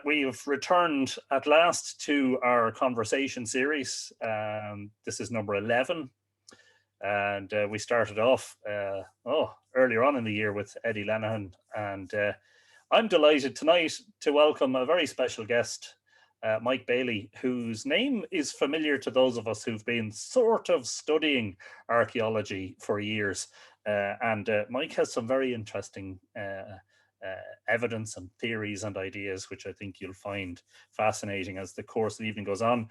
We have returned at last to our conversation series. This is number 11. And we started off earlier on in the year with Eddie Lenihan. And I'm delighted tonight to welcome a very special guest, Mike Baillie, whose name is familiar to those of us who've been sort of studying archaeology for years. Mike has some very interesting evidence and theories and ideas, which I think you'll find fascinating as the course of the evening goes on.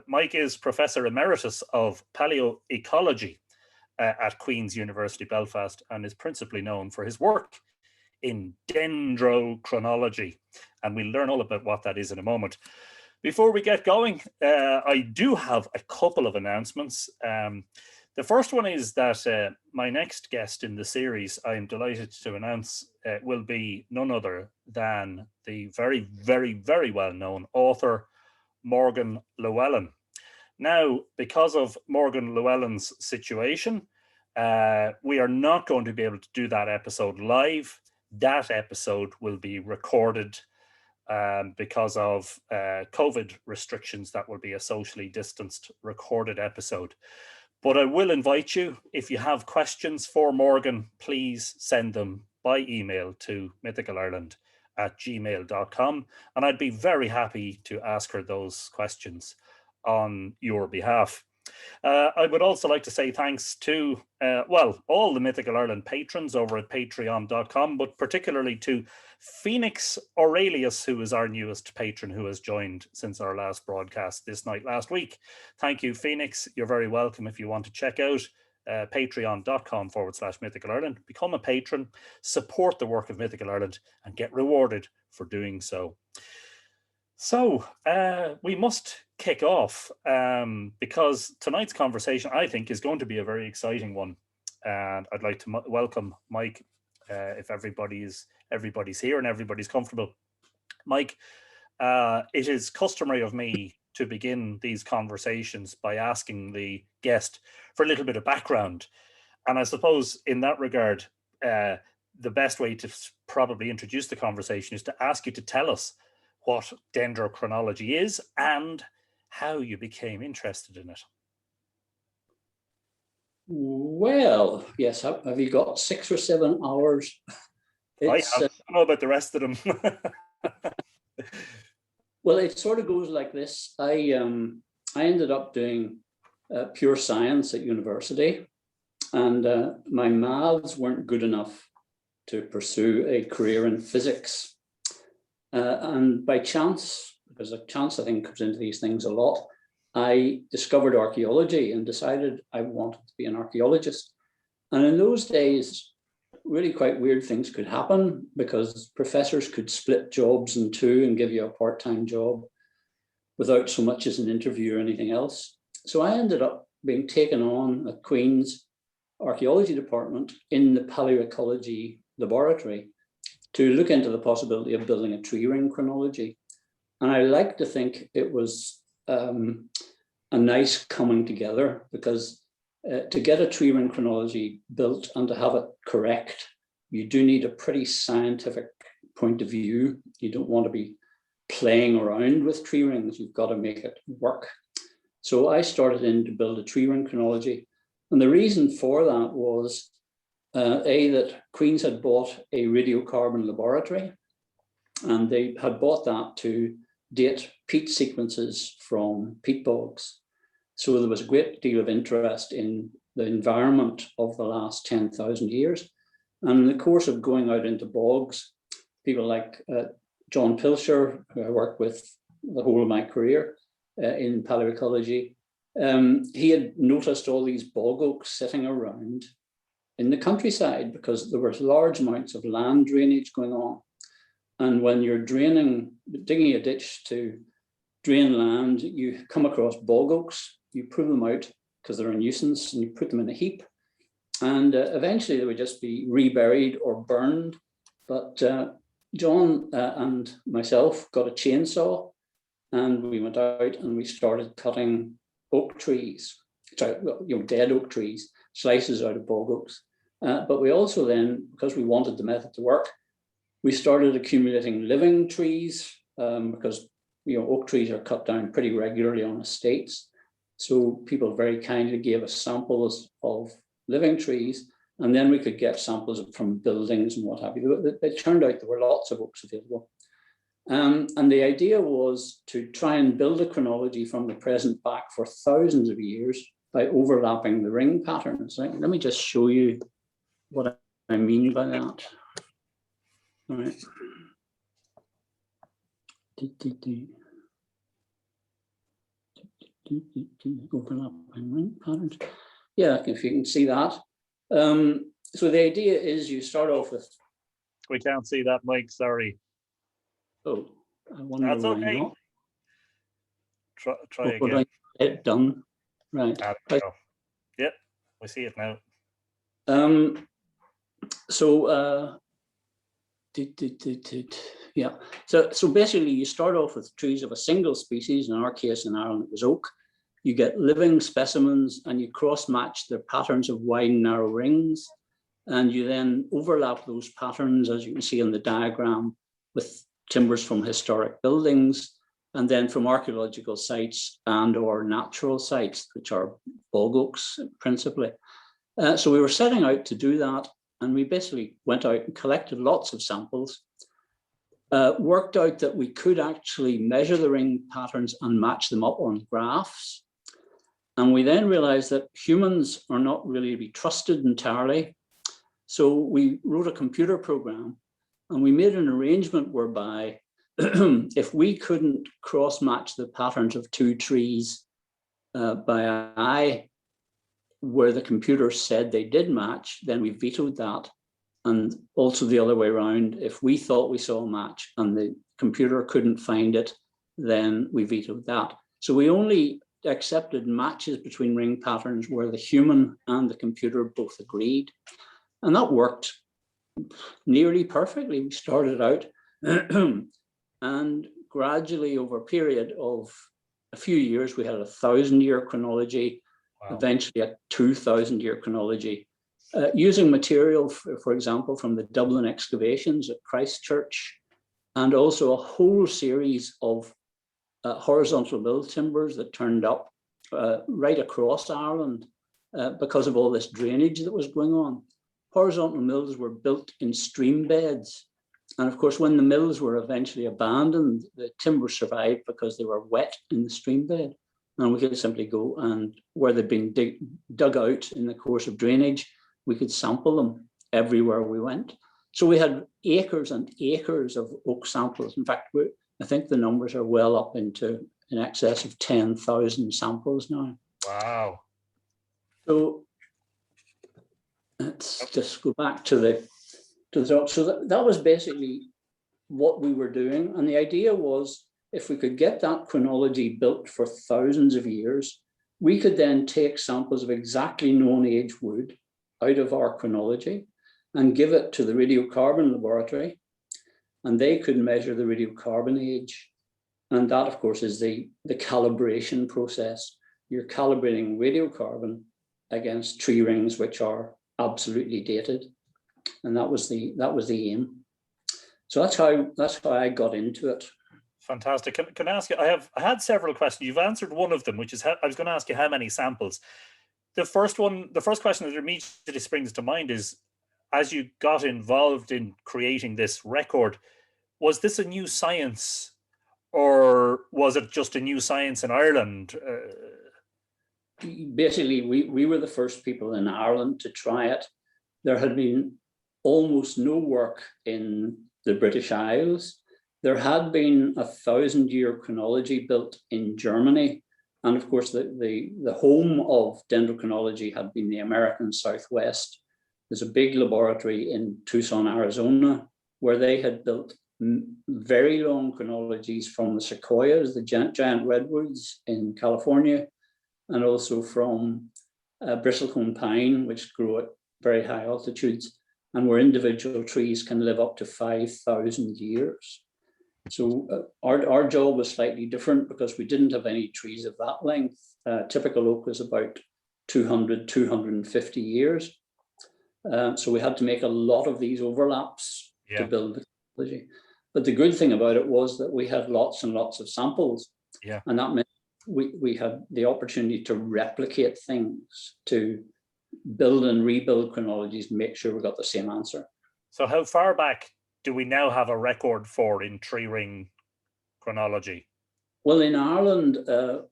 Mike is Professor Emeritus of Paleoecology at Queen's University Belfast and is principally known for his work in dendrochronology. And we'll learn all about what that is in a moment. Before we get going, I do have a couple of announcements. The first one is that my next guest in the series, I'm delighted to announce, will be none other than the very, very, very well-known author, Morgan Llewellyn. Now, because of Morgan Llewellyn's situation, we are not going to be able to do that episode live. That episode will be recorded because of COVID restrictions. That will be a socially distanced recorded episode. But I will invite you, if you have questions for Morgan, please send them by email to mythicalireland@gmail.com. And I'd be very happy to ask her those questions on your behalf. I would also like to say thanks to, all the Mythical Ireland patrons over at patreon.com, but particularly to Phoenix Aurelius, who is our newest patron, who has joined since our last broadcast this night last week. Thank you, Phoenix. You're very welcome. If you want to check out patreon.com/Mythical Ireland, become a patron, support the work of Mythical Ireland, and get rewarded for doing so. So we must kick off because tonight's conversation, I think, is going to be a very exciting one. And I'd like to welcome Mike, if everybody's here and everybody's comfortable. Mike, it is customary of me to begin these conversations by asking the guest for a little bit of background. And I suppose in that regard, the best way to probably introduce the conversation is to ask you to tell us what dendrochronology is and how you became interested in it. Well, yes. Have you got 6 or 7 hours? I don't know about the rest of them. Well, it sort of goes like this. I ended up doing pure science at university, and my maths weren't good enough to pursue a career in physics. And by chance, because a chance I think comes into these things a lot, I discovered archaeology and decided I wanted to be an archaeologist. And in those days, really quite weird things could happen because professors could split jobs in two and give you a part-time job without so much as an interview or anything else. So I ended up being taken on at Queen's archaeology department in the Paleoecology laboratory to look into the possibility of building a tree ring chronology. And I like to think it was a nice coming together, because to get a tree ring chronology built and to have it correct, you do need a pretty scientific point of view. You don't want to be playing around with tree rings. You've got to make it work. So I started in to build a tree ring chronology. And the reason for that was that Queen's had bought a radiocarbon laboratory, and they had bought that to date peat sequences from peat bogs. So there was a great deal of interest in the environment of the last 10,000 years. And in the course of going out into bogs, people like John Pilcher, who I worked with the whole of my career in paleoecology, he had noticed all these bog oaks sitting around in the countryside because there were large amounts of land drainage going on. And when you're digging a ditch to drain land, you come across bog oaks, you prune them out because they're a nuisance, and you put them in a heap. And eventually they would just be reburied or burned. But John and myself got a chainsaw, and we went out and we started cutting oak trees, dead oak trees, slices out of bog oaks. But we also then, because we wanted the method to work, we started accumulating living trees because oak trees are cut down pretty regularly on estates. So people very kindly gave us samples of living trees, and then we could get samples from buildings and what have you. It turned out there were lots of oaks available. And the idea was to try and build a chronology from the present back for thousands of years by overlapping the ring patterns. Right? Let me just show you what I mean by that. All right. Overlapping ring patterns. Yeah, if you can see that. So the idea is you start off with. We can't see that, Mike. Sorry. Oh, I wonder That's why okay. not. Try again. It done. Right. Yep, we see it now. Yeah. So basically, you start off with trees of a single species. In our case, in Ireland, it was oak. You get living specimens, and you cross-match their patterns of wide and narrow rings, and you then overlap those patterns, as you can see in the diagram, with timbers from historic buildings, and then from archaeological sites and or natural sites, which are bog oaks principally. So we were setting out to do that, and we basically went out and collected lots of samples, worked out that we could actually measure the ring patterns and match them up on graphs. And we then realized that humans are not really to be trusted entirely. So we wrote a computer program, and we made an arrangement whereby if we couldn't cross-match the patterns of two trees by eye, where the computer said they did match, then we vetoed that. And also the other way around, if we thought we saw a match and the computer couldn't find it, then we vetoed that. So we only accepted matches between ring patterns where the human and the computer both agreed. And that worked nearly perfectly. We started out and gradually over a period of a few years, we had a 1,000-year chronology, wow. Eventually a 2,000-year chronology, using material, for example, from the Dublin excavations at Christchurch, and also a whole series of horizontal mill timbers that turned up right across Ireland because of all this drainage that was going on. Horizontal mills were built in stream beds. And of course, when the mills were eventually abandoned, the timber survived because they were wet in the stream bed. And we could simply go and where they'd been dug out in the course of drainage, we could sample them everywhere we went. So we had acres and acres of oak samples. In fact, I think the numbers are well up into in excess of 10,000 samples now. Wow. So let's just go back to the talk. So that was basically what we were doing. And the idea was, if we could get that chronology built for thousands of years, we could then take samples of exactly known age wood out of our chronology and give it to the radiocarbon laboratory, and they could measure the radiocarbon age. And that, of course, is the calibration process. You're calibrating radiocarbon against tree rings, which are absolutely dated. And that was the aim. So that's how I got into it. Fantastic. Can I ask you, I had several questions. You've answered one of them, which is I was going to ask you how many samples. The first question that immediately springs to mind is, as you got involved in creating this record, was this a new science, or was it just a new science in Ireland? Basically, we were the first people in Ireland to try it. There had been almost no work in the British Isles. There had been a 1,000-year chronology built in Germany. And of course, the home of dendrochronology had been the American Southwest. There's a big laboratory in Tucson, Arizona, where they had built very long chronologies from the sequoias, the giant redwoods in California, and also from bristlecone pine, which grow at very high altitudes, and where individual trees can live up to 5,000 years. So our job was slightly different because we didn't have any trees of that length. Typical oak was about 200, 250 years. So we had to make a lot of these overlaps to build the chronology. But the good thing about it was that we had lots and lots of samples. Yeah. And that meant we had the opportunity to replicate things, to build and rebuild chronologies, and make sure we got the same answer. So how far back do we now have a record for in tree-ring chronology? Well, in Ireland, the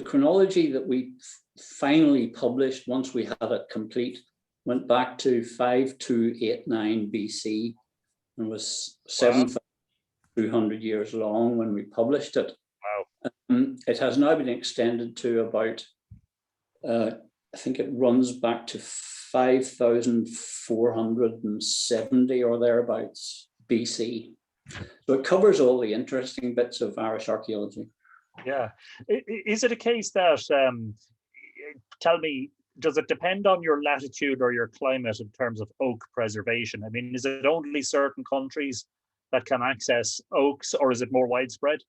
chronology that we finally published, once we had it complete, went back to 5289 BC and was 7,200 years long when we published it. Wow. It has now been extended to about, I think it runs back to 5,470 or thereabouts BC. So it covers all the interesting bits of Irish archaeology. Yeah. Is it a case that, tell me, does it depend on your latitude or your climate in terms of oak preservation? I mean, is it only certain countries that can access oaks, or is it more widespread?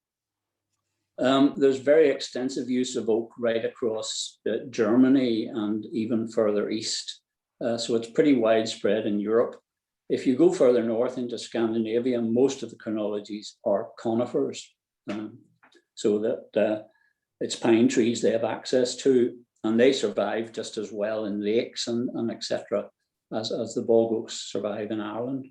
There's very extensive use of oak right across Germany and even further east. So it's pretty widespread in Europe. If you go further north into Scandinavia, most of the chronologies are conifers. So that it's pine trees they have access to, and they survive just as well in lakes and etc. as the bog oaks survive in Ireland.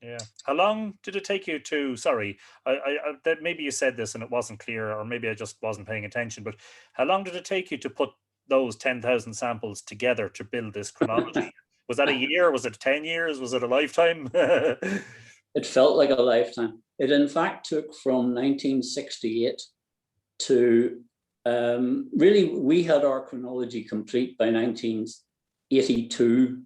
Yeah. How long did it take you to, sorry, that maybe you said this and it wasn't clear, or maybe I just wasn't paying attention, but how long did it take you to put those 10,000 samples together to build this chronology? Was that a year? Was it 10 years? Was it a lifetime? It felt like a lifetime. It in fact took from 1968 to, really, we had our chronology complete by 1982.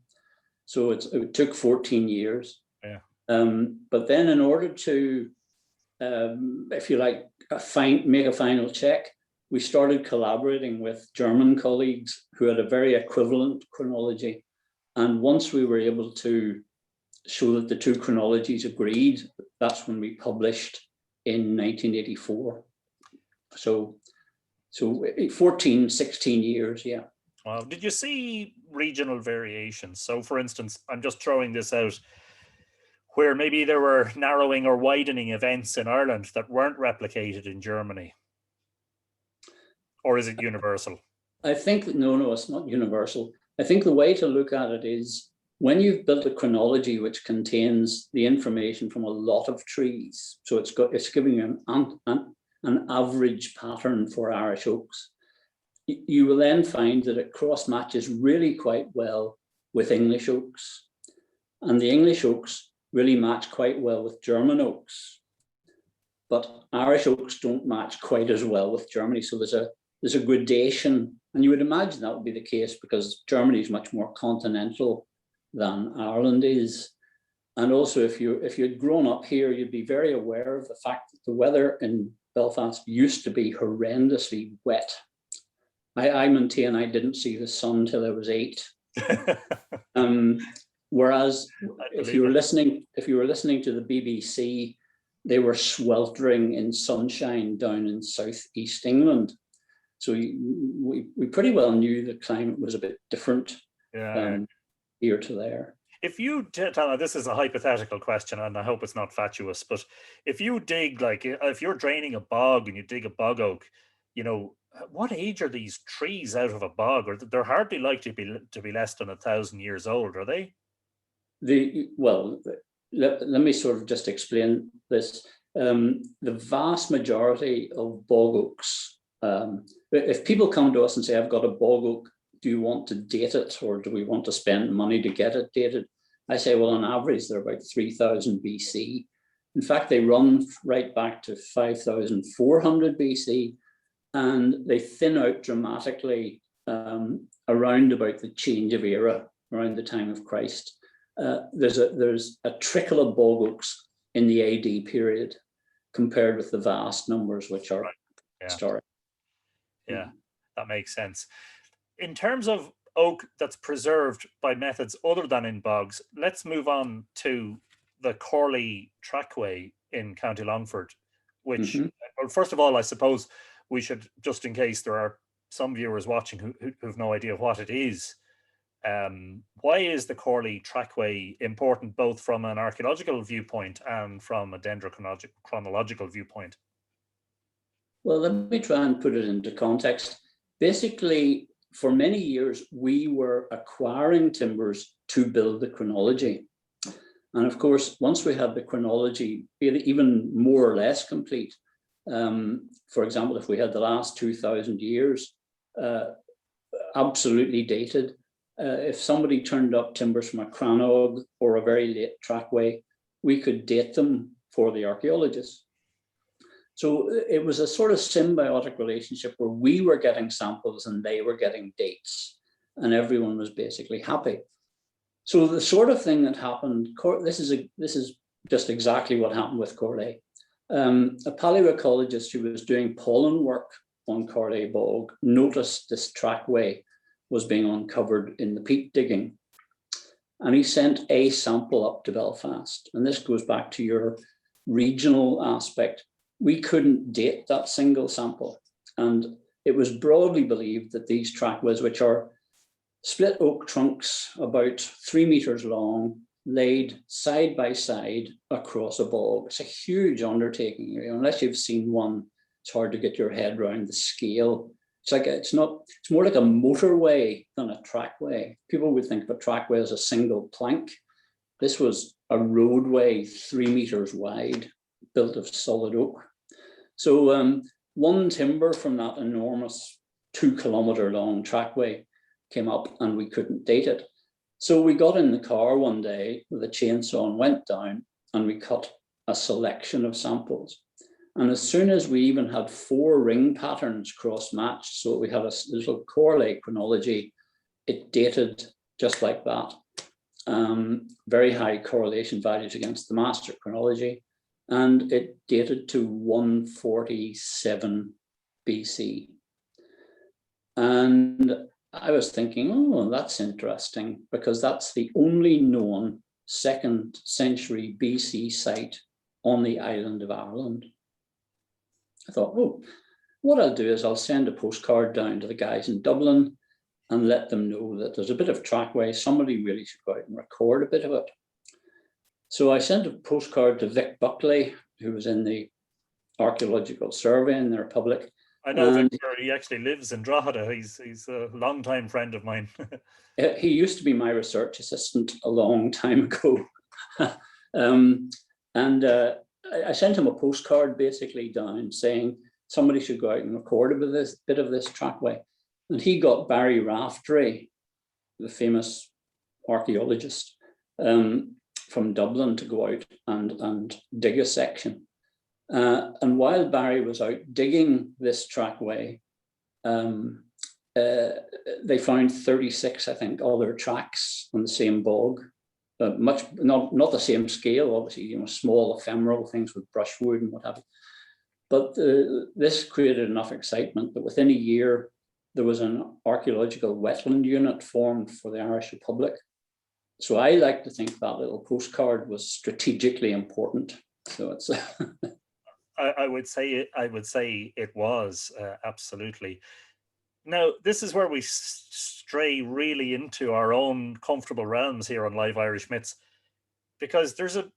So it took 14 years. Yeah. But then in order to, if you like, make a final check, we started collaborating with German colleagues who had a very equivalent chronology. And once we were able to show that the two chronologies agreed, that's when we published in 1984. So 14, 16 years, yeah. Well, did you see regional variations? So for instance, I'm just throwing this out, where maybe there were narrowing or widening events in Ireland that weren't replicated in Germany? Or is it universal? I think, no, it's not universal. I think the way to look at it is when you've built a chronology which contains the information from a lot of trees, so it's giving you an average pattern for Irish oaks, you will then find that it cross matches really quite well with English oaks. And the English oaks really match quite well with German oaks. But Irish oaks don't match quite as well with Germany. So there's a gradation, and you would imagine that would be the case because Germany is much more continental than Ireland is. And also, if you'd grown up here, you'd be very aware of the fact that the weather in Belfast used to be horrendously wet. I maintain I didn't see the sun till I was 8. Whereas if you were listening to the BBC, they were sweltering in sunshine down in southeast England. So we pretty well knew the climate was a bit different here to there. If you tell, this is a hypothetical question, and I hope it's not fatuous, but if you dig, like if you're draining a bog and you dig a bog oak, you know, what age are these trees out of a bog? Or they're hardly likely to be less than 1,000 years old, are they? Let me sort of just explain this. The vast majority of bog oaks, if people come to us and say, I've got a bog oak, do you want to date it, or do we want to spend money to get it dated? I say, well, on average, they're about 3,000 BC. In fact, they run right back to 5,400 BC, and they thin out dramatically around about the change of era, around the time of Christ. There's a trickle of bog oaks in the AD period compared with the vast numbers which are historic. Yeah, that makes sense. In terms of oak that's preserved by methods other than in bogs, let's move on to the Corlea Trackway in County Longford, which, well, first of all, I suppose we should, just in case there are some viewers watching who've no idea what it is, Why is the Corlea Trackway important both from an archaeological viewpoint and from a dendrochronological viewpoint? Well, let me try and put it into context. Basically, for many years, we were acquiring timbers to build the chronology. And of course, once we had the chronology even more or less complete, for example, if we had the last 2,000 years absolutely dated, if somebody turned up timbers from a crannog or a very late trackway, we could date them for the archaeologists. So it was a sort of symbiotic relationship where we were getting samples and they were getting dates, and everyone was basically happy. So the sort of thing that happened, this is just exactly what happened with Corlea. A paleoecologist who was doing pollen work on Corlea bog noticed this trackway was being uncovered in the peat digging. And he sent a sample up to Belfast. And this goes back to your regional aspect. We couldn't date that single sample. And it was broadly believed that these trackways, which are split oak trunks about 3 meters long, laid side by side across a bog. It's a huge undertaking. Unless you've seen one, it's hard to get your head around the scale. It's more like a motorway than a trackway. People would think of a trackway as a single plank. This was a roadway 3 meters wide, built of solid oak. So one timber from that enormous 2 kilometer long trackway came up and we couldn't date it. So we got in the car one day with a chainsaw and went down and we cut a selection of samples. And as soon as we even had 4 ring patterns cross-matched, so we had a little Corlea chronology, it dated just like that. Very high correlation values against the master chronology. And it dated to 147 BC. And I was thinking, oh, that's interesting, because that's the only known 2nd century BC site on the island of Ireland. I thought, oh, what I'll do is I'll send a postcard down to the guys in Dublin and let them know that there's a bit of trackway. Somebody really should go out and record a bit of it. So I sent a postcard to Vic Buckley, who was in the Archaeological Survey in the Republic. I know Victor, he actually lives in Drogheda. He's a longtime friend of mine. He used to be my research assistant a long time ago. I sent him a postcard basically down saying somebody should go out and record a bit of this trackway. And he got Barry Raftery, the famous archaeologist from Dublin, to go out and dig a section. And while Barry was out digging this trackway, they found 36, I think, other tracks on the same bog. Not the same scale, obviously, small ephemeral things with brushwood and what have you. But this created enough excitement that within a year, there was an archaeological wetland unit formed for the Irish Republic. So I like to think that little postcard was strategically important. So it's. I would say it was absolutely. Now, this is where we stray really into our own comfortable realms here on Live Irish Myths, because there's a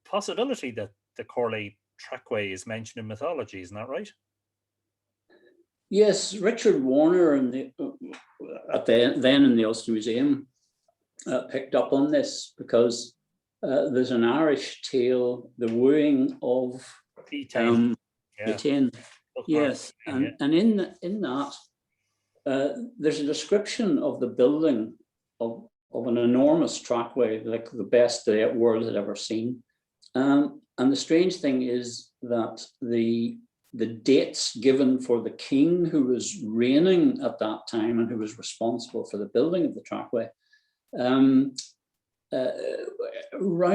possibility that the Corlea Trackway is mentioned in mythology, isn't that right? Yes, Richard Warner then in the Ulster Museum picked up on this, because there's an Irish tale, The Wooing of Etain. Yes, and in that there's a description of the building of an enormous trackway, like the best the world had ever seen. And the strange thing is that the dates given for the king who was reigning at that time and who was responsible for the building of the trackway, round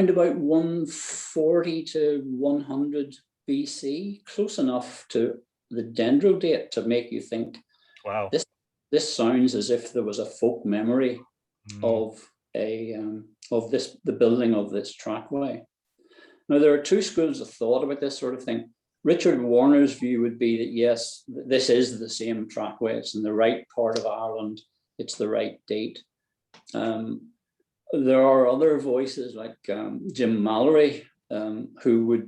about 140 to 100 BC, close enough to the dendro date to make you think, wow, this sounds as if there was a folk memory of the building of this trackway. Now, there are 2 schools of thought about this sort of thing. Richard Warner's view would be that, yes, this is the same trackway. It's in the right part of Ireland. It's the right date. There are other voices like Jim Mallory, who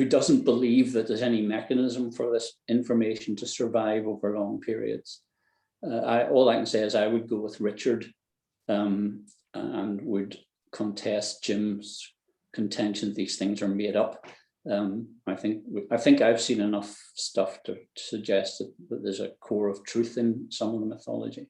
doesn't believe that there's any mechanism for this information to survive over long periods. All I can say is I would go with Richard, and would contest Jim's contention that these things are made up. I think I've seen enough stuff to suggest that there's a core of truth in some of the mythology.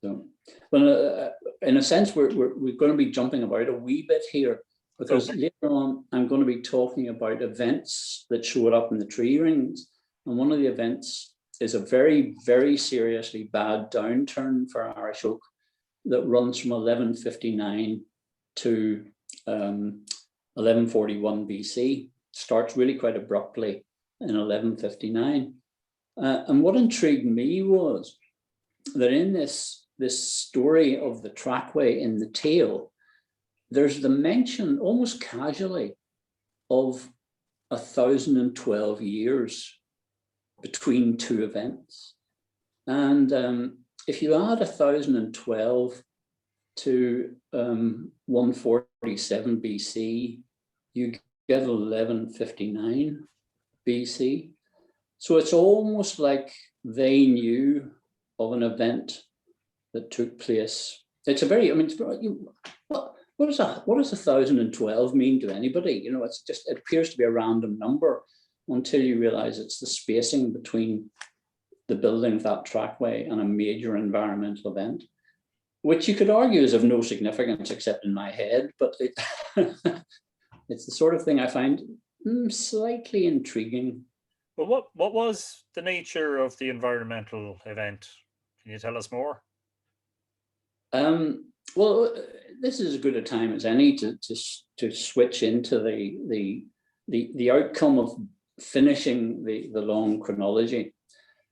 So, well, in a sense, we're going to be jumping about a wee bit here, because later on I'm going to be talking about events that showed up in the tree rings, and one of the events is a very, very seriously bad downturn for Irish oak that runs from 1159 to 1141 BC. Starts really quite abruptly in 1159, and what intrigued me was that in this story of the trackway in the tail, there's the mention almost casually of 1,012 years between two events. And if you add 1,012 to 147 BC, you get 1159 BC. So it's almost like they knew of an event that took place. It's a very, I mean, what does 1,012 mean to anybody? You know, it's just, it appears to be a random number until you realize it's the spacing between the building of that trackway and a major environmental event, which you could argue is of no significance except in my head, but it's the sort of thing I find slightly intriguing. Well, what was the nature of the environmental event? Can you tell us more? Well, this is as good a time as any to switch into the outcome of finishing the long chronology.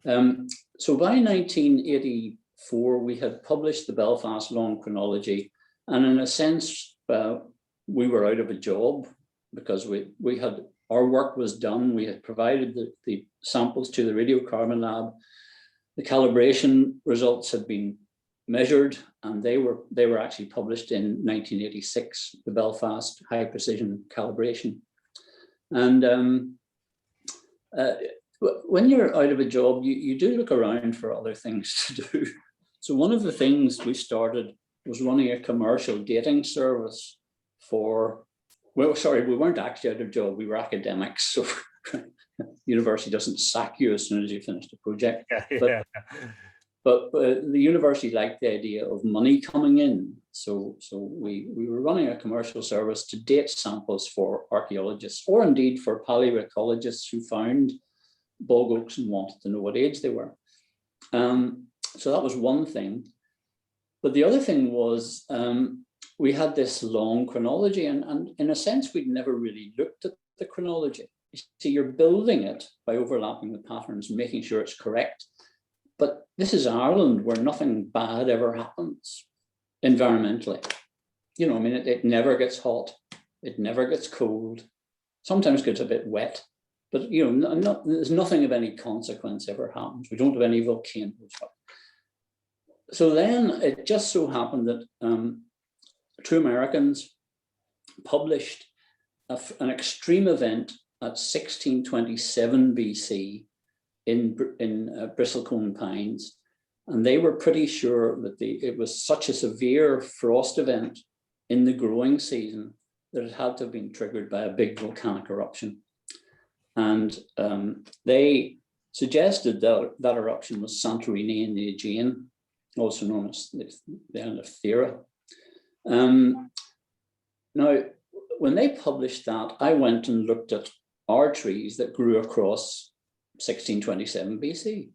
So by 1984, we had published the Belfast long chronology, and in a sense, we were out of a job because we had, our work was done. We had provided the samples to the radiocarbon lab. The calibration results had been measured, and they were actually published in 1986, the Belfast high precision calibration. And when you're out of a job, you do look around for other things to do. So one of the things we started was running a commercial dating service for, well, sorry, we weren't actually out of job, we were academics. So university doesn't sack you as soon as you finish the project. Yeah. But the university liked the idea of money coming in. So we were running a commercial service to date samples for archaeologists, or indeed for paleoecologists who found bog oaks and wanted to know what age they were. So that was one thing. But the other thing was we had this long chronology, and in a sense, we'd never really looked at the chronology. You see, you're building it by overlapping the patterns, making sure it's correct. But this is Ireland, where nothing bad ever happens environmentally. You know, I mean, it never gets hot, it never gets cold, sometimes gets a bit wet, but you know, there's nothing of any consequence ever happens. We don't have any volcanoes. So then it just so happened that two Americans published an extreme event at 1627 BC in bristlecone pines, and they were pretty sure that it was such a severe frost event in the growing season that it had to have been triggered by a big volcanic eruption. And they suggested that that eruption was Santorini in the Aegean, also known as the island of Thera. Now, when they published that, I went and looked at our trees that grew across 1627 BC.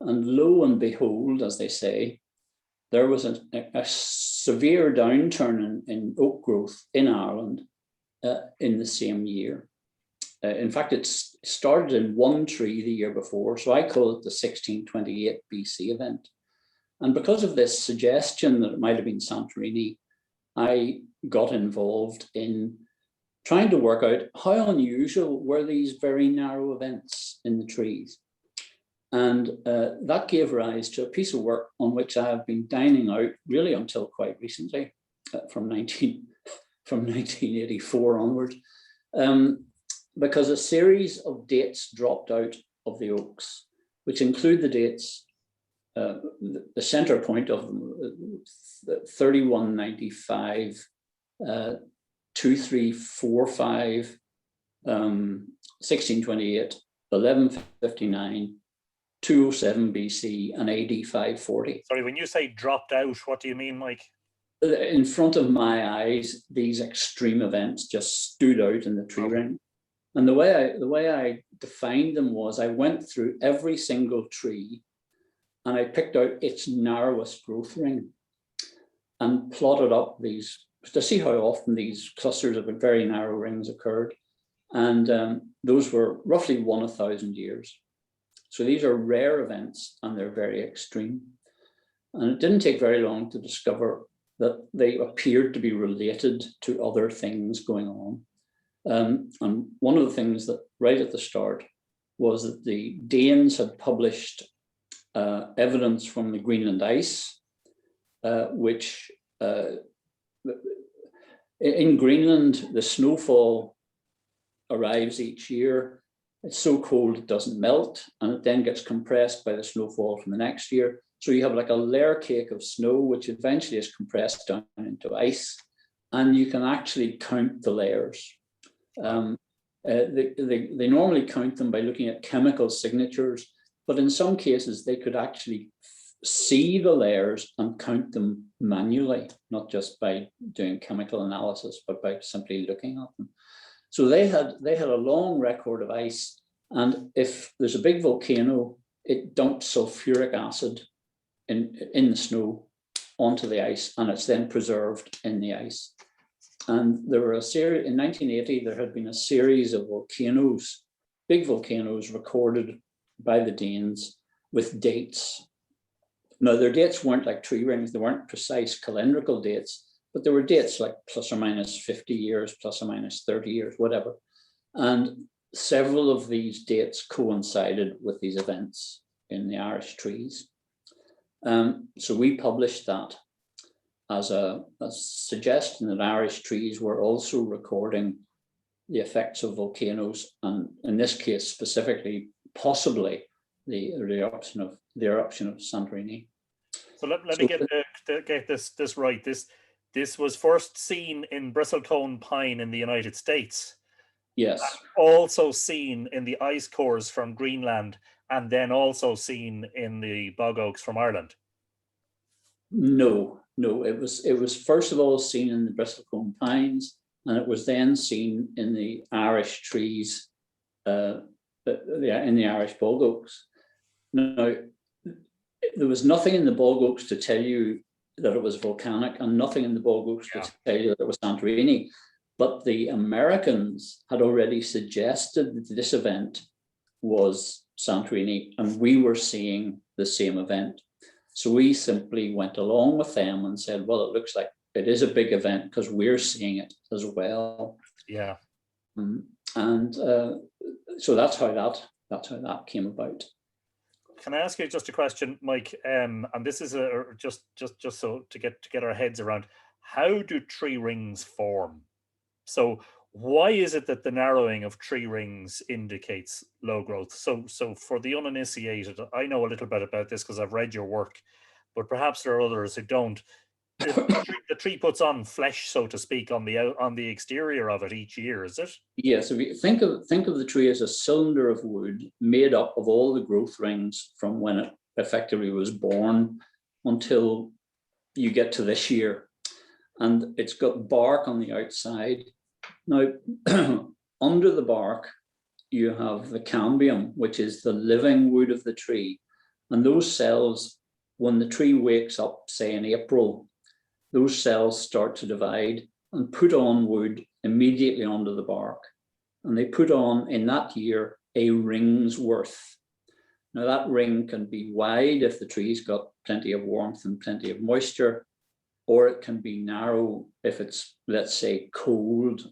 And lo and behold, as they say, there was a severe downturn in oak growth in Ireland in the same year. In fact, it started in one tree the year before, so I call it the 1628 BC event. And because of this suggestion that it might have been Santorini, I got involved in trying to work out how unusual were these very narrow events in the trees. And that gave rise to a piece of work on which I have been dining out really until quite recently, from 1984 onwards, because a series of dates dropped out of the oaks, which include the dates, the center point of them, 3195, 2345, 1628, 1159, 207 BC, and AD 540. Sorry, when you say dropped out, what do you mean, Mike? In front of my eyes, these extreme events just stood out in the tree ring. And the way I defined them was I went through every single tree and I picked out its narrowest growth ring and plotted up these to see how often these clusters of very narrow rings occurred. And those were roughly 1,000 years. So these are rare events and they're very extreme. And it didn't take very long to discover that they appeared to be related to other things going on. And one of the things that right at the start was that the Danes had published evidence from the Greenland ice, which in Greenland, the snowfall arrives each year. It's so cold it doesn't melt, and it then gets compressed by the snowfall from the next year. So you have like a layer cake of snow, which eventually is compressed down into ice, and you can actually count the layers. They normally count them by looking at chemical signatures, but in some cases they could actually see the layers and count them manually, not just by doing chemical analysis, but by simply looking at them. So they had a long record of ice, and if there's a big volcano, it dumps sulfuric acid in the snow onto the ice, and it's then preserved in the ice. And there were a series, in 1980, there had been a series of volcanoes, big volcanoes recorded by the Danes with dates. Now, their dates weren't like tree rings, they weren't precise calendrical dates, but there were dates like plus or minus 50 years, plus or minus 30 years, whatever. And several of these dates coincided with these events in the Irish trees. So we published that as a suggestion that Irish trees were also recording the effects of volcanoes, and in this case specifically, possibly the eruption of Santorini. So let me get this right. This was first seen in bristlecone pine in the United States. Yes. Also seen in the ice cores from Greenland, and then also seen in the bog oaks from Ireland. No, it was first of all seen in the bristlecone pines, and it was then seen in the Irish trees, in the Irish bog oaks. Now, there was nothing in the bog oaks to tell you that it was volcanic, and nothing in the bog oaks to tell you that it was Santorini. But the Americans had already suggested that this event was Santorini, and we were seeing the same event. So we simply went along with them and said, well, it looks like it is a big event because we're seeing it as well. Yeah. So that's how that came about. Can I ask you just a question, Mike? And this is just so to get our heads around, how do tree rings form? So why is it that the narrowing of tree rings indicates low growth? So for the uninitiated, I know a little bit about this because I've read your work, but perhaps there are others who don't. The tree puts on flesh, so to speak, on the exterior of it each year, is it? Yes. If you think of the tree as a cylinder of wood made up of all the growth rings from when it effectively was born until you get to this year, and it's got bark on the outside. Now, under the bark, you have the cambium, which is the living wood of the tree, and those cells, when the tree wakes up, say in April, those cells start to divide and put on wood immediately onto the bark. And they put on, in that year, a ring's worth. Now that ring can be wide if the tree's got plenty of warmth and plenty of moisture, or it can be narrow if it's, let's say, cold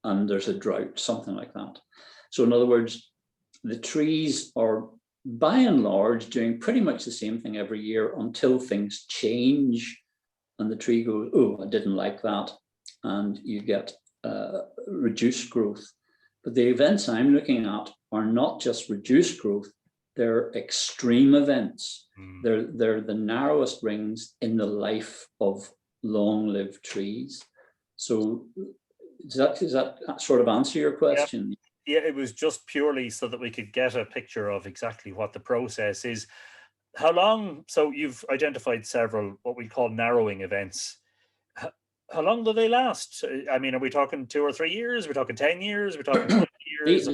and there's a drought, something like that. So in other words, the trees are by and large doing pretty much the same thing every year until things change and the tree goes, oh, I didn't like that, and you get reduced growth. But the events I'm looking at are not just reduced growth, they're extreme events. They're the narrowest rings in the life of long-lived trees. So does that sort of answer your question? Yeah, it was just purely so that we could get a picture of exactly what the process is. How long, so you've identified several what we call narrowing events. How long do they last? I mean, are we talking 2 or 3 years? Are we talking 10 years? Are we talking 20 years?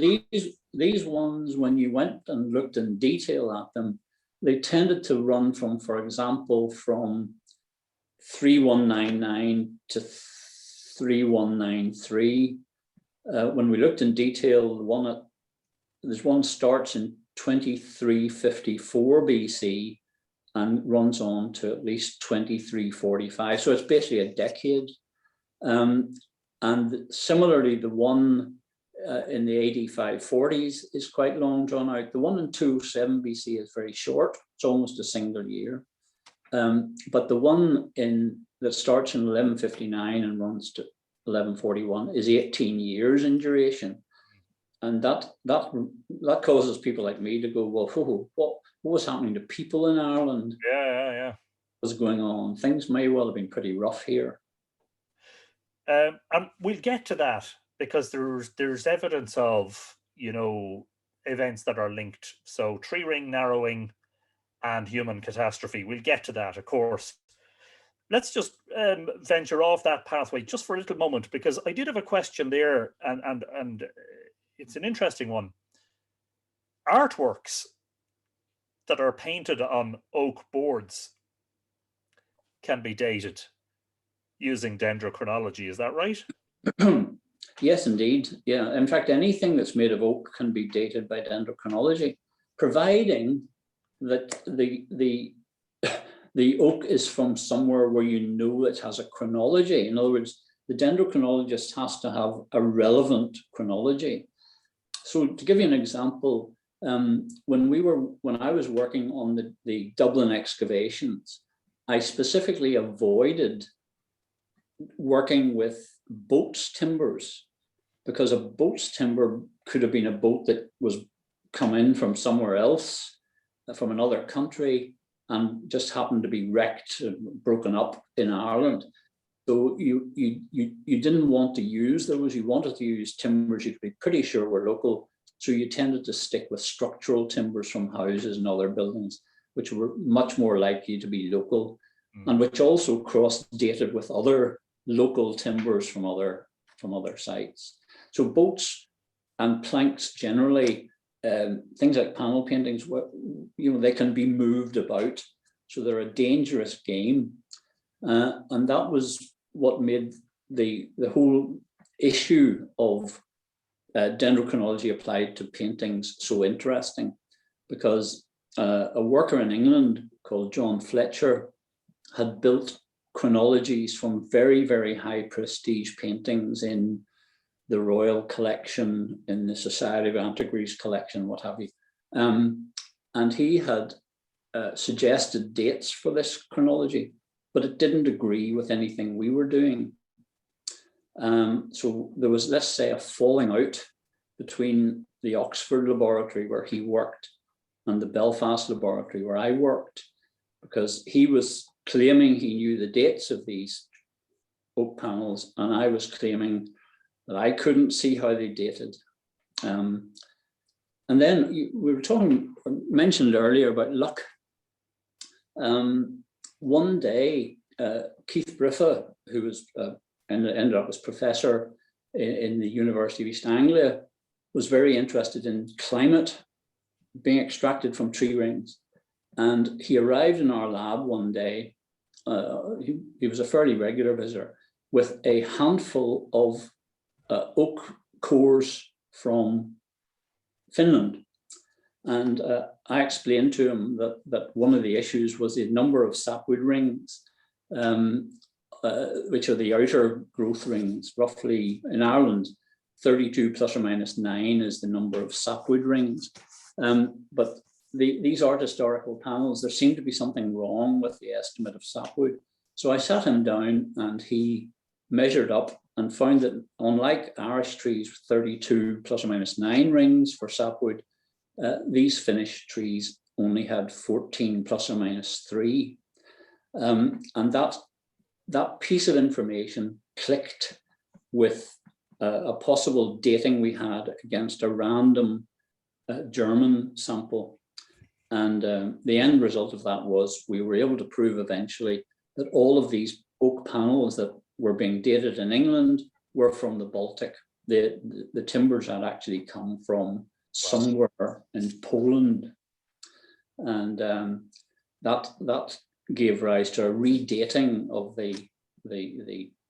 These ones, when you went and looked in detail at them, they tended to run from, for example, from 3199 to 3193. When we looked in detail, there's one starts in 2354 BC and runs on to at least 2345. So it's basically a decade. And similarly, the one in the AD 540s is quite long drawn out. The one in 207 BC is very short. It's almost a single year. But the one that starts in 1159 and runs to 1141 is 18 years in duration. And that causes people like me to go, well, what was happening to people in Ireland? Yeah. What was going on? Things may well have been pretty rough here. And we'll get to that because there's evidence of, events that are linked. So tree ring narrowing and human catastrophe. We'll get to that, of course. Let's just venture off that pathway just for a little moment, because I did have a question there, and it's an interesting one. Artworks that are painted on oak boards can be dated using dendrochronology. Is that right? Yes, indeed. Yeah. In fact, anything that's made of oak can be dated by dendrochronology, providing that the oak is from somewhere where it has a chronology. In other words, the dendrochronologist has to have a relevant chronology. So to give you an example, when I was working on the Dublin excavations, I specifically avoided working with boats timbers, because a boat's timber could have been a boat that was come in from somewhere else, from another country, and just happened to be wrecked, broken up in Ireland. So you didn't want to use those. You wanted to use timbers you could be pretty sure were local. So you tended to stick with structural timbers from houses and other buildings, which were much more likely to be local, and which also cross-dated with other local timbers from other sites. So boats and planks generally, things like panel paintings, they can be moved about, so they're a dangerous game, and that was what made the whole issue of dendrochronology applied to paintings so interesting, because a worker in England called John Fletcher had built chronologies from very, very high prestige paintings in the Royal Collection, in the Society of Antiquaries collection, what have you. And he had suggested dates for this chronology, but it didn't agree with anything we were doing. So there was, let's say, a falling out between the Oxford laboratory where he worked and the Belfast laboratory where I worked, because he was claiming he knew the dates of these oak panels, and I was claiming that I couldn't see how they dated. And then we were mentioned earlier about luck. One day, Keith Briffa, who was ended up as professor in the University of East Anglia, was very interested in climate being extracted from tree rings. And he arrived in our lab one day, he was a fairly regular visitor, with a handful of oak cores from Finland. And I explained to him that one of the issues was the number of sapwood rings, which are the outer growth rings. Roughly in Ireland, 32 plus or minus 9 is the number of sapwood rings. But these art historical panels, there seemed to be something wrong with the estimate of sapwood. So I sat him down and he measured up and found that unlike Irish trees, 32 plus or minus 9 rings for sapwood, these Finnish trees only had 14 plus or minus 3. And that piece of information clicked with a possible dating we had against a random German sample. And the end result of that was we were able to prove eventually that all of these oak panels that were being dated in England were from the Baltic. The timbers had actually come from somewhere in Poland. And that gave rise to a redating of the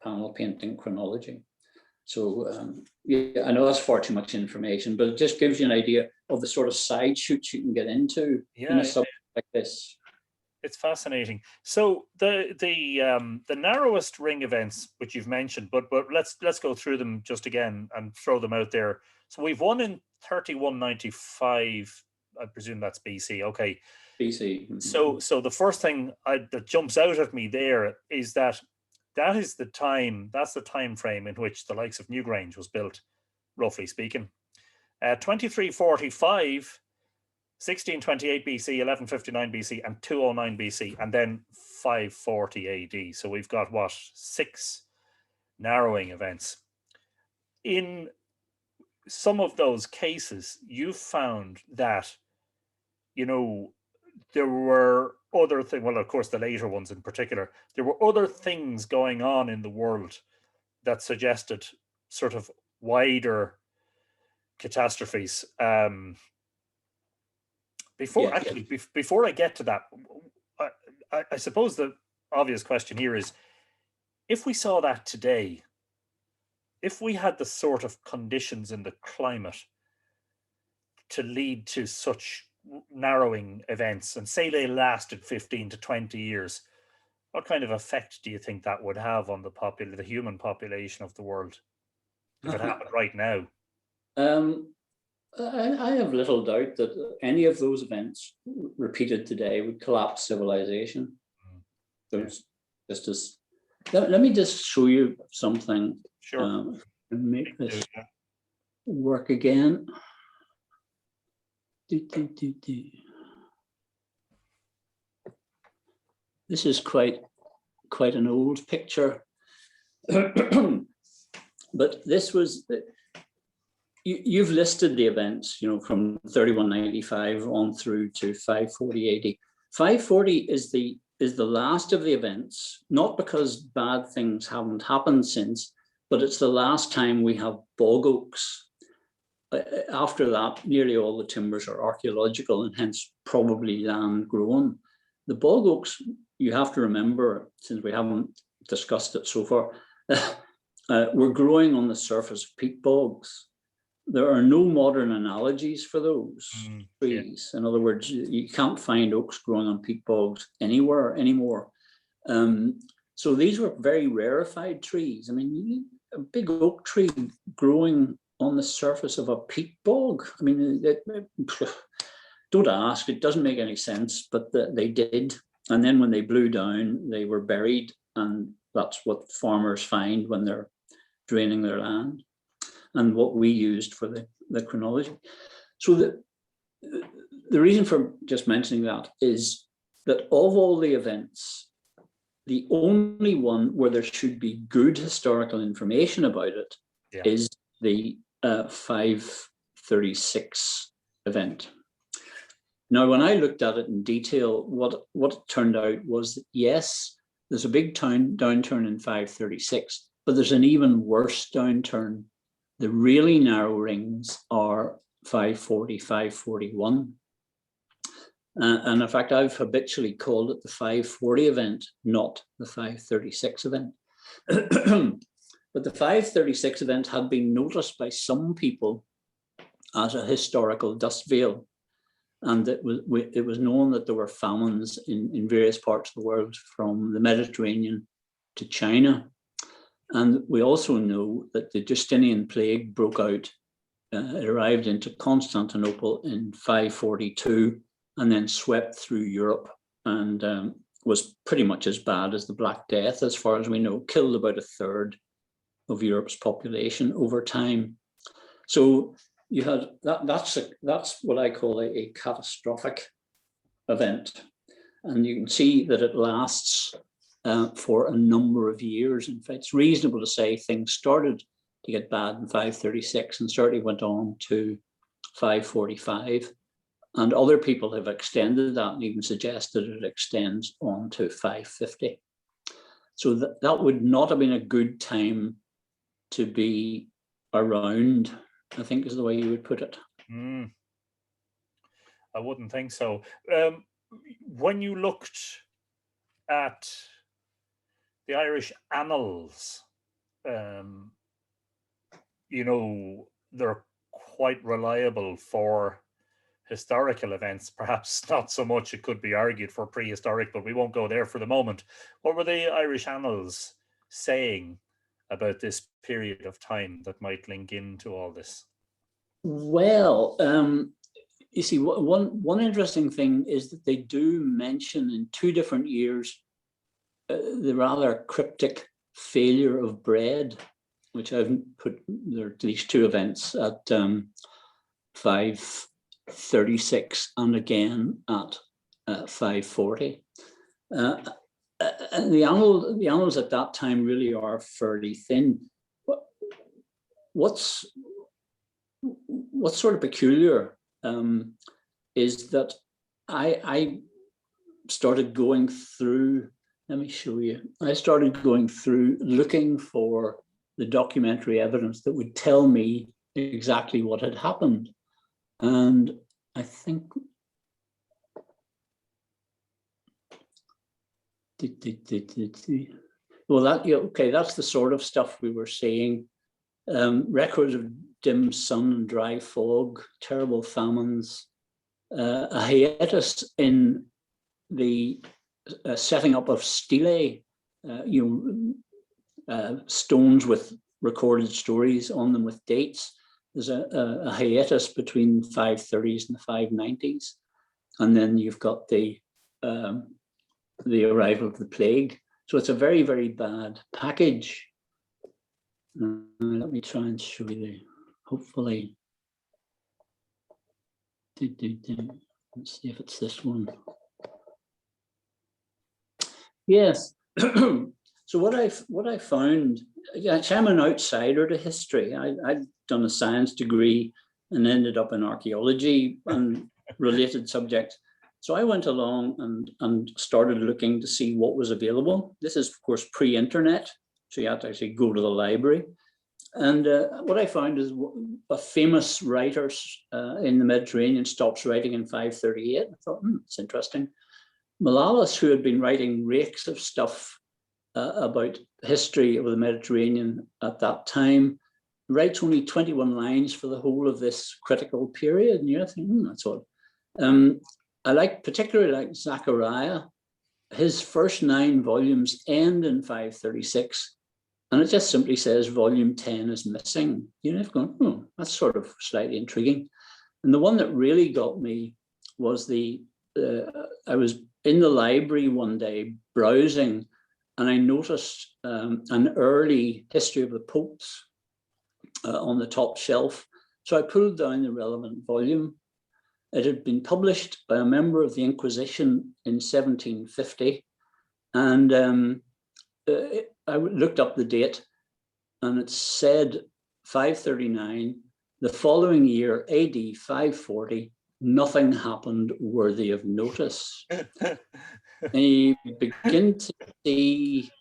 panel painting chronology. So yeah, I know that's far too much information, but it just gives you an idea of the sort of side shoots you can get into in a subject like this. It's fascinating. So the narrowest ring events, which you've mentioned, but let's go through them just again and throw them out there. So we've one in 3195. I presume that's BC. Okay. BC. Mm-hmm. So the first thing that jumps out at me there is that is the time. That's the time frame in which the likes of Newgrange was built, roughly speaking. 2345. 1628 BC, 1159 BC, and 209 BC, and then 540 AD. So we've got, what, 6 narrowing events. In some of those cases, you found that, you know, there were other things, well, of course, the later ones in particular, there were other things going on in the world that suggested sort of wider catastrophes. Before I get to that, I suppose the obvious question here is, if we saw that today, if we had the sort of conditions in the climate to lead to such narrowing events, and say they lasted 15 to 20 years, what kind of effect do you think that would have on the human population of the world if it happened right now? I have little doubt that any of those events repeated today would collapse civilization. There's just as let me just show you something. Sure. And make this work again. This is quite an old picture, but this was. You've listed the events, you know, from 3195 on through to 540 AD. 540 is the last of the events, not because bad things haven't happened since, but it's the last time we have bog oaks. After that, nearly all the timbers are archaeological and hence probably land grown. The bog oaks, you have to remember, since we haven't discussed it so far, we're growing on the surface of peat bogs. There are no modern analogies for those trees. In other words, you can't find oaks growing on peat bogs anywhere anymore. So these were very rarefied trees. I mean, a big oak tree growing on the surface of a peat bog. I mean, don't ask, it doesn't make any sense, but they did. And then when they blew down, they were buried. And that's what farmers find when they're draining their land, and what we used for the chronology. So the reason for just mentioning that is that of all the events, the only one where there should be good historical information about it is the 536 event. Now, when I looked at it in detail, what it turned out was that, yes, there's a big downturn in 536, but there's an even worse downturn. The really narrow rings are 540, 541. And in fact, I've habitually called it the 540 event, not the 536 event. But the 536 event had been noticed by some people as a historical dust veil. And it was known that there were famines in various parts of the world, from the Mediterranean to China. And we also know that the Justinian plague broke out. It arrived into Constantinople in 542 and then swept through Europe and was pretty much as bad as the Black Death, as far as we know, killed about a third of Europe's population over time. So you had that's what I call a catastrophic event. And you can see that it lasts for a number of years. In fact, it's reasonable to say things started to get bad in 536 and certainly went on to 545. And other people have extended that and even suggested it extends on to 550. So that would not have been a good time to be around, I think is the way you would put it. I wouldn't think so. When you looked at the Irish annals, you know, they're quite reliable for historical events, perhaps not so much, it could be argued, for prehistoric, but we won't go there for the moment. What were the Irish annals saying about this period of time that might link into all this? Well, you see, one interesting thing is that they do mention in 2 different years the rather cryptic failure of bread, which I've put there are these 2 events at 536 and again at 540. And the annals at that time really are fairly thin. What's sort of peculiar is that I started going through, let me show you, I started going through looking for the documentary evidence that would tell me exactly what had happened. And I think, well, okay, that's the sort of stuff we were seeing. Records of dim sun and dry fog, terrible famines, a hiatus in the setting up of stelae, stones with recorded stories on them with dates. There's a hiatus between 530s and the 590s, and then you've got the arrival of the plague. So it's a very, very bad package. Let me try and show you hopefully. Let's see if it's this one. Yes. So what I found, actually, I'm an outsider to history. I'd done a science degree and ended up in archaeology and related subjects. So I went along and started looking to see what was available. This is, of course, pre-internet, so you had to actually go to the library. And what I found is a famous writer in the Mediterranean stops writing in 538. I thought, it's interesting. Malalas, who had been writing rakes of stuff about history of the Mediterranean at that time, writes only 21 lines for the whole of this critical period. And you're thinking, that's odd. I particularly like Zachariah. His first 9 volumes end in 536, and it just simply says volume 10 is missing. You know, I've gone, that's sort of slightly intriguing. And the one that really got me was I was in the library one day browsing, and I noticed an early history of the popes on the top shelf. So I pulled down the relevant volume. It had been published by a member of the Inquisition in 1750. And I looked up the date, and it said 539. The following year, AD 540, nothing happened worthy of notice. And you begin to see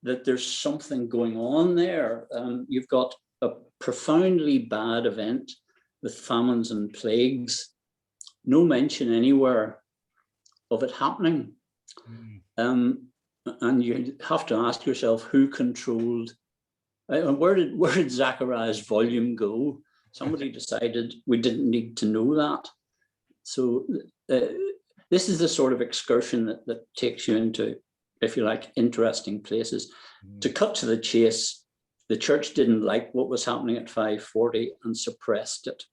that there's something going on there. You've got a profoundly bad event with famines and plagues. No mention anywhere of it happening. And you have to ask yourself, who controlled, where did Zachariah's volume go? Somebody decided we didn't need to know that. So this is the sort of excursion that takes you into, if you like, interesting places. To cut to the chase, the church didn't like what was happening at 540 and suppressed it.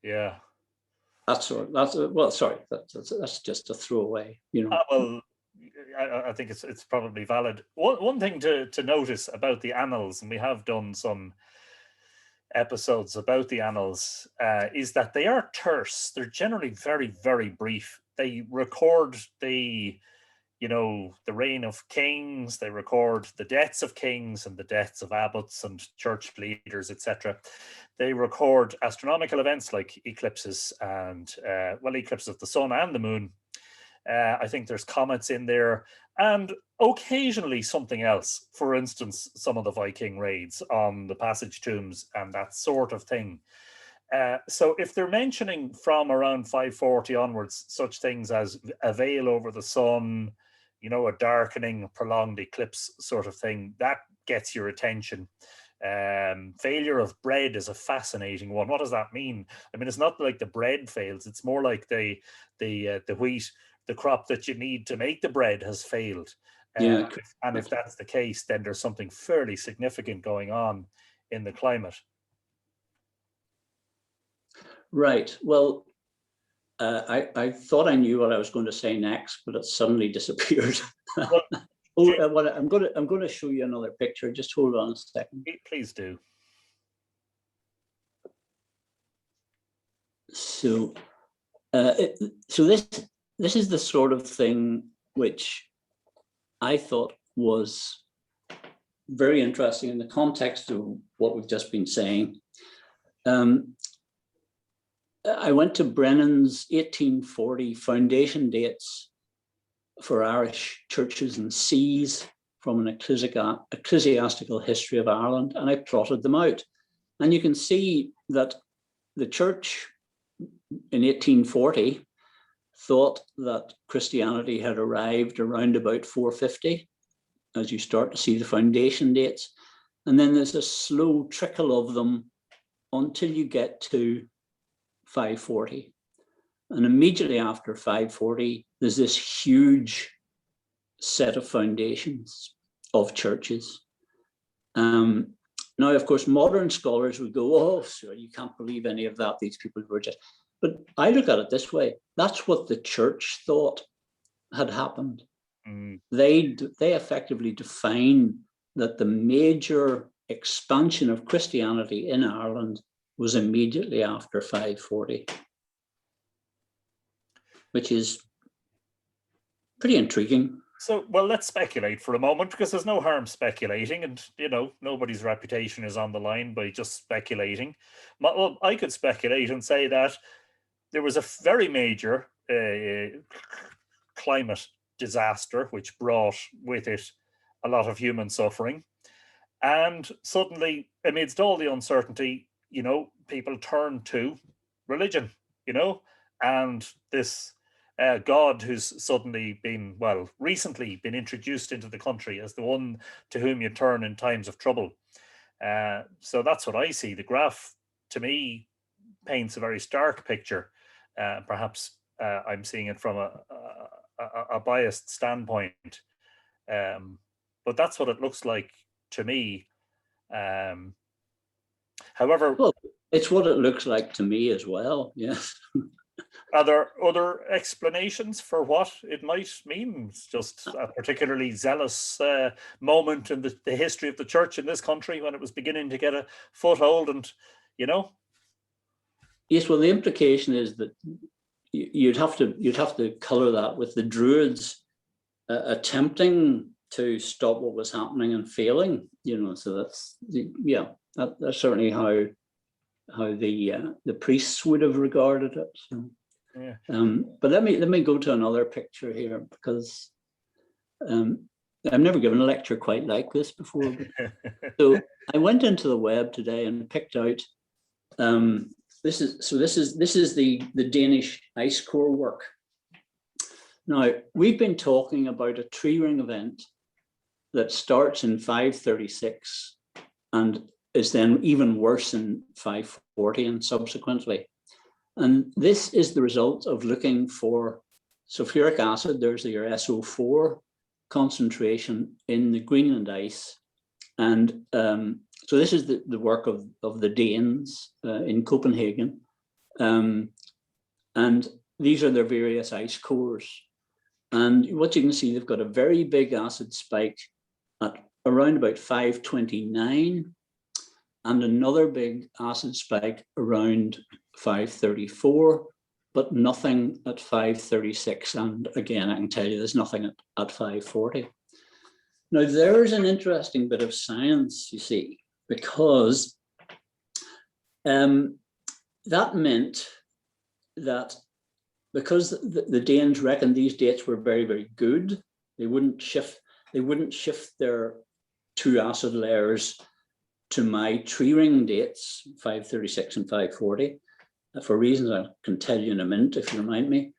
Yeah. That's just a throwaway, you know. Well, I think it's probably valid. One thing to notice about the annals, and we have done some episodes about the annals, is that they are terse. They're generally very, very brief. They record the reign of kings. They record the deaths of kings and the deaths of abbots and church leaders, etc. They record astronomical events like eclipses and eclipses of the sun and the moon. I think there's comets in there, and occasionally something else. For instance, some of the Viking raids on the passage tombs and that sort of thing. So if they're mentioning from around 540 onwards, such things as a veil over the sun, a darkening, prolonged eclipse sort of thing, that gets your attention. Failure of bread is a fascinating one. What does that mean? I mean, it's not like the bread fails. It's more like the wheat, the crop that you need to make the bread, has failed. Yeah. And if that's the case, then there's something fairly significant going on in the climate. Right. Well, I thought I knew what I was going to say next, but it suddenly disappeared. Well, I'm going to show you another picture. Just hold on a second. Please do. So, this is the sort of thing which I thought was very interesting in the context of what we've just been saying. I went to Brennan's 1840 foundation dates for Irish churches and sees from an ecclesiastical history of Ireland, and I plotted them out. And you can see that the church in 1840 thought that Christianity had arrived around about 450, as you start to see the foundation dates. And then there's a slow trickle of them until you get to 540. And immediately after 540, there's this huge set of foundations of churches. Now, of course, modern scholars would go, oh, sir, you can't believe any of that. These people were just... But I look at it this way. That's what the church thought had happened. Mm. They effectively defined that the major expansion of Christianity in Ireland was immediately after 540, which is pretty intriguing. So, well, let's speculate for a moment, because there's no harm speculating, and, nobody's reputation is on the line by just speculating. Well, I could speculate and say that there was a very major climate disaster which brought with it a lot of human suffering. And suddenly, amidst all the uncertainty, people turn to religion, and this God who's suddenly been, recently been introduced into the country as the one to whom you turn in times of trouble. So that's what I see. The graph, to me, paints a very stark picture. Perhaps I'm seeing it from a biased standpoint. But that's what it looks like to me. However, well, it's what it looks like to me as well. Yes. Are there other explanations for what it might mean? It's just a particularly zealous moment in the history of the church in this country when it was beginning to get a foothold, and Yes, well, the implication is that you'd have to colour that with the Druids attempting to stop what was happening and failing. So that's that's certainly how the priests would have regarded it. So. Yeah. But let me go to another picture here, because I've never given a lecture quite like this before. So I went into the web today and picked out. This is the Danish ice core work. Now, we've been talking about a tree ring event that starts in 536 and is then even worse in 540 and subsequently. And this is the result of looking for sulfuric acid. There's your SO4 concentration in the Greenland ice. And so this is the work of the Danes in Copenhagen. And these are their various ice cores. And what you can see, they've got a very big acid spike at around about 529, and another big acid spike around 534, but nothing at 536. And again, I can tell you there's nothing at 540. Now, there's an interesting bit of science, you see, because that meant that because the Danes reckoned these dates were very, very good, they wouldn't shift their two acid layers to my tree ring dates, 536 and 540, for reasons I can tell you in a minute if you remind me.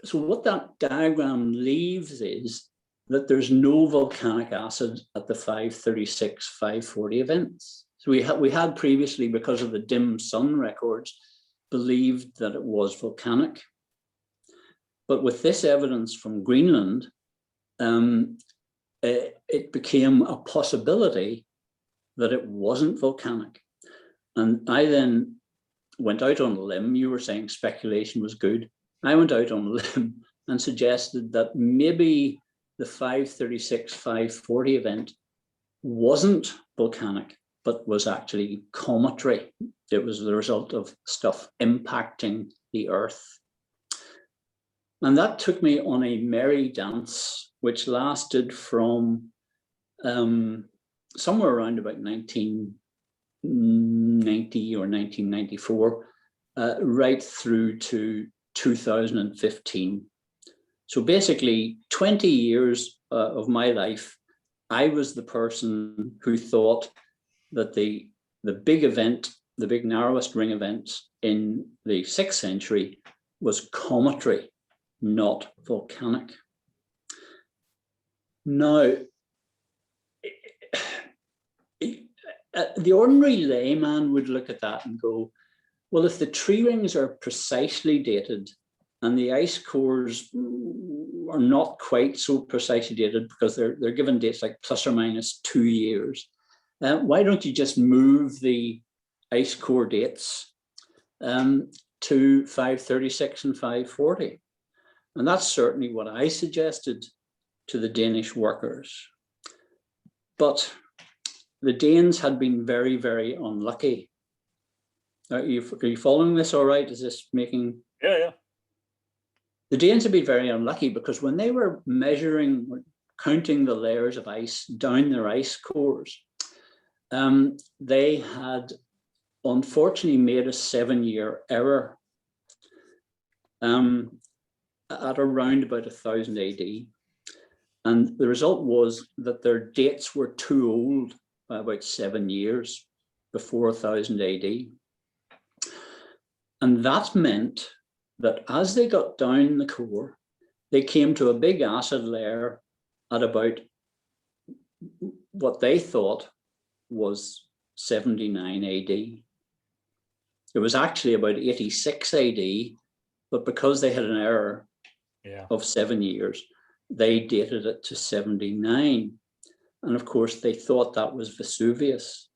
So what that diagram leaves is that there's no volcanic acid at the 536, 540 events. So we had previously, because of the dim sun records, believed that it was volcanic. But with this evidence from Greenland, it became a possibility that it wasn't volcanic. And I then went out on a limb. You were saying speculation was good. I went out on a limb and suggested that maybe the 536, 540 event wasn't volcanic, but was actually cometary. It was the result of stuff impacting the Earth. And that took me on a merry dance, which lasted from somewhere around about 1990 or 1994, right through to 2015. So basically 20 years of my life, I was the person who thought that the big event, the big narrowest ring event in the 6th century was cometary, not volcanic. Now, the ordinary layman would look at that and go, well, if the tree rings are precisely dated and the ice cores are not quite so precisely dated because they're given dates like plus or minus 2 years, why don't you just move the ice core dates to 536 and 540? And that's certainly what I suggested to the Danish workers. But the Danes had been very, very unlucky. Are you following this all right? Is this making... Yeah. The Danes had been very unlucky because when they were measuring, counting the layers of ice down their ice cores, they had unfortunately made a 7-year error at around about 1000 AD. And the result was that their dates were too old by about 7 years before 1000 AD. And that meant that as they got down the core, they came to a big acid layer at about what they thought was 79 AD. It was actually about 86 AD, but because they had an error of 7 years, they dated it to 79. And of course, they thought that was Vesuvius.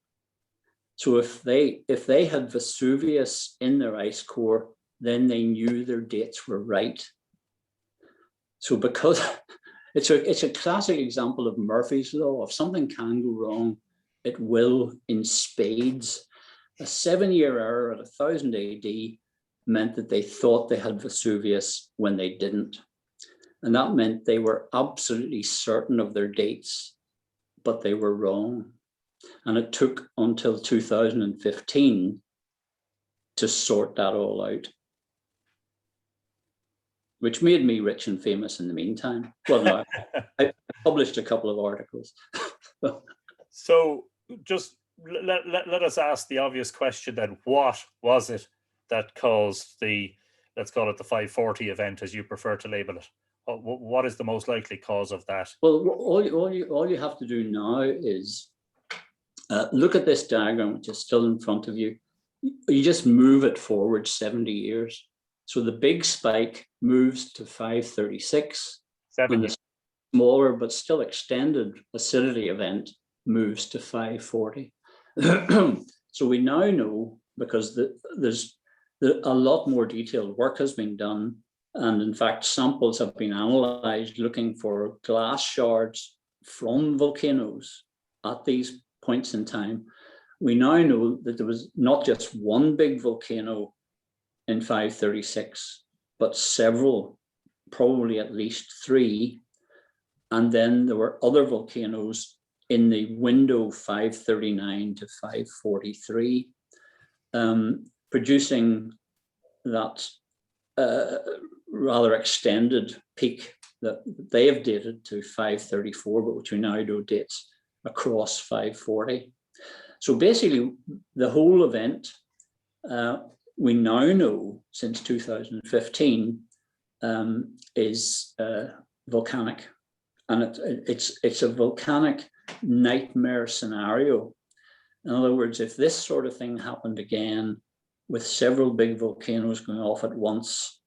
So if they had Vesuvius in their ice core, then they knew their dates were right. So because it's a classic example of Murphy's Law. If something can go wrong, it will in spades. A 7-year error at 1000 AD meant that they thought they had Vesuvius when they didn't. And that meant they were absolutely certain of their dates, but they were wrong. And it took until 2015 to sort that all out, which made me rich and famous in the meantime. Well, no, I published a couple of articles. So just let us ask the obvious question then. What was it that caused the, let's call it the 540 event, as you prefer to label it? What is the most likely cause of that? Well, all you have to do now is look at this diagram, which is still in front of you. You just move it forward 70 years. So the big spike moves to 536, and the smaller but still extended acidity event moves to 540. So we now know because there's a lot more detailed work has been done. And in fact, samples have been analyzed looking for glass shards from volcanoes at these points in time. We now know that there was not just one big volcano in 536, but several, probably at least 3. And then there were other volcanoes in the window 539 to 543, producing that rather extended peak that they have dated to 534, but which we now know dates across 540. So basically, the whole event, we now know since 2015, is volcanic. And it's a volcanic nightmare scenario. In other words, if this sort of thing happened again with several big volcanoes going off at once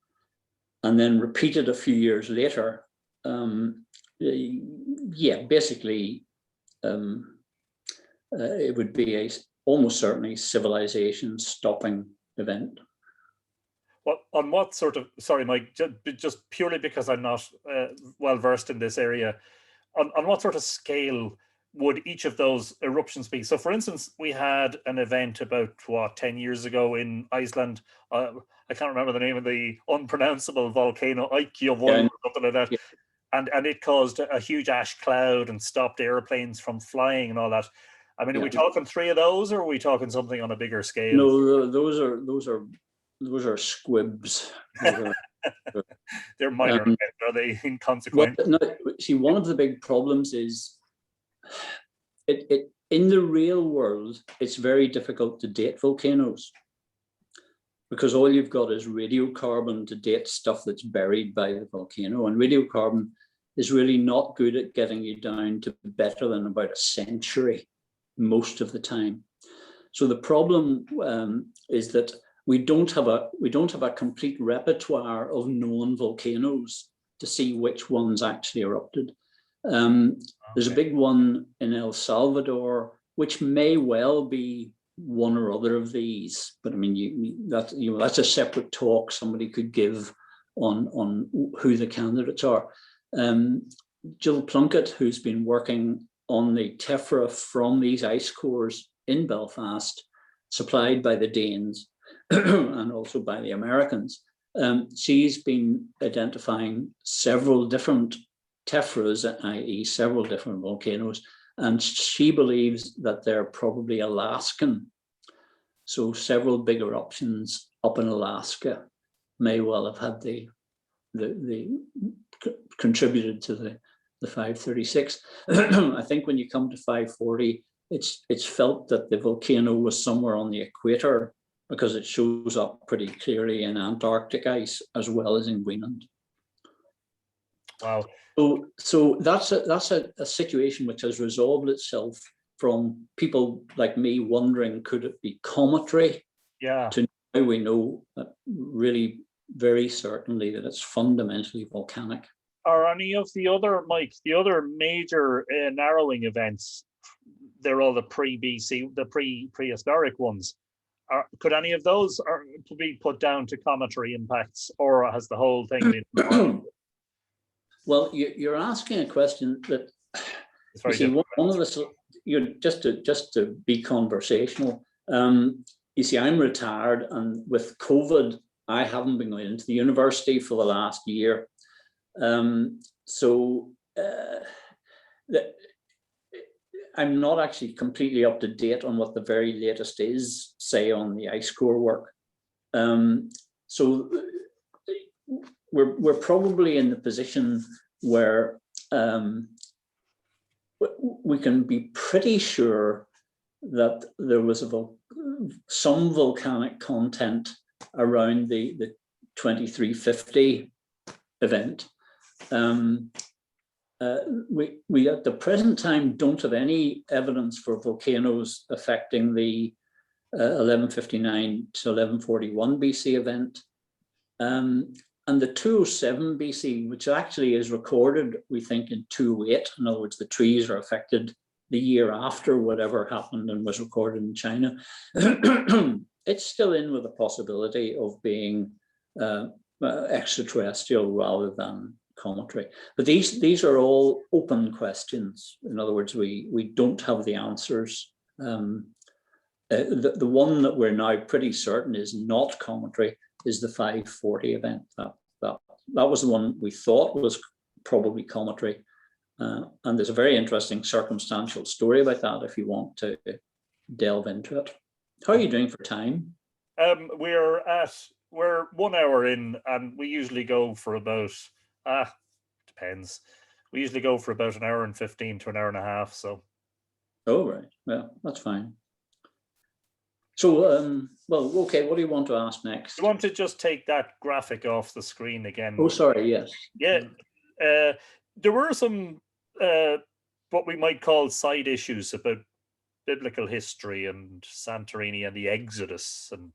and then repeated a few years later, yeah, basically it would be almost certainly civilization stopping event. Well, on what sort of, sorry, Mike, just purely because I'm not well versed in this area, on what sort of scale would each of those eruptions be? So for instance, we had an event about, what, 10 years ago in Iceland. I can't remember the name of the unpronounceable volcano, Eikjavon, or something like that. Yeah. And it caused a huge ash cloud and stopped airplanes from flying and all that. I mean, are we talking 3 of those, or are we talking something on a bigger scale? No, those are squibs. They're minor events, are they inconsequential? Well, no, see, one of the big problems is in the real world, it's very difficult to date volcanoes because all you've got is radiocarbon to date stuff that's buried by the volcano, and radiocarbon is really not good at getting you down to better than about a century most of the time. So the problem is that we don't have a complete repertoire of known volcanoes to see which ones actually erupted. There's a big one in El Salvador, which may well be one or other of these, but I mean, that's a separate talk somebody could give on who the candidates are. Jill Plunkett, who's been working on the tephra from these ice cores in Belfast, supplied by the Danes and also by the Americans, she's been identifying several different tephras, i.e. several different volcanoes, and she believes that they're probably Alaskan. So several big eruptions up in Alaska may well have had the contributed to the 536. I think when you come to 540, it's felt that the volcano was somewhere on the equator because it shows up pretty clearly in Antarctic ice as well as in Greenland. Wow. So that's a situation which has resolved itself from people like me wondering, could it be cometary? Yeah. To now we know really very certainly that it's fundamentally volcanic. Are any of the other, Mike, the other major narrowing events, they're all the pre-BC, the prehistoric ones, could any of those be put down to cometary impacts, or has the whole thing been? Well, you're asking a question that, you see, one of the, just to be conversational, you see, I'm retired, and with COVID, I haven't been going into the university for the last year. I'm not actually completely up to date on what the very latest is, say, on the ice core work. So we're probably in the position where we can be pretty sure that there was some volcanic content around the 2350 event. We at the present time don't have any evidence for volcanoes affecting the 1159 to 1141 BC event. And the 207 BC, which actually is recorded, we think, in 208. In other words, the trees are affected the year after whatever happened and was recorded in China. it's still in with the possibility of being extraterrestrial rather than cometary. But these are all open questions. In other words, we don't have the answers. The one that we're now pretty certain is not cometary is the 540 event. That was the one we thought was probably cometary. And there's a very interesting circumstantial story about that if you want to delve into it. How are you doing for time? We're 1 hour in, and we usually go for about depends. We usually go for about 1:15 to 1.5 hours. So. Oh right, well that's fine. So well, okay. What do you want to ask next? You want to just take that graphic off the screen again? Oh, sorry. Yes. Yeah. There were some what we might call side issues about biblical history and Santorini and the Exodus and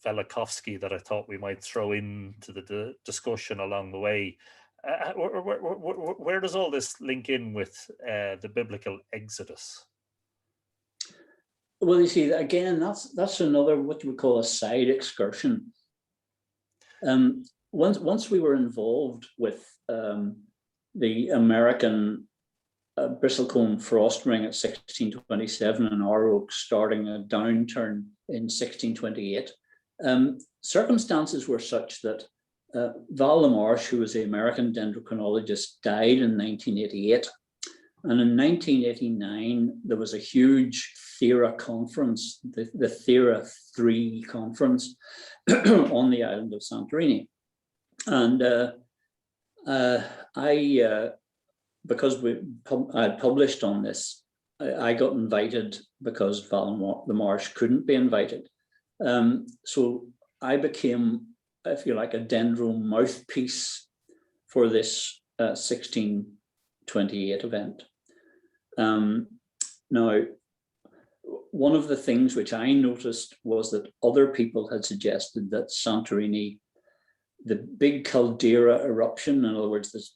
Velikovsky that I thought we might throw into the discussion along the way. Where does all this link in with the biblical Exodus? Well, you see, again, that's another what you would call a side excursion. Once we were involved with the American bristlecone frost ring at 1627 and our oak starting a downturn in 1628, circumstances were such that Val LaMarche, who was the American dendrochronologist, died in 1988. And in 1989, there was a huge Thera conference, the Thera 3 conference on the island of Santorini. And because I had published on this, I got invited because Val LaMarche couldn't be invited. So I became, if you like, a dendro mouthpiece for this 1628 event. Now, one of the things which I noticed was that other people had suggested that Santorini, the big caldera eruption, in other words, this,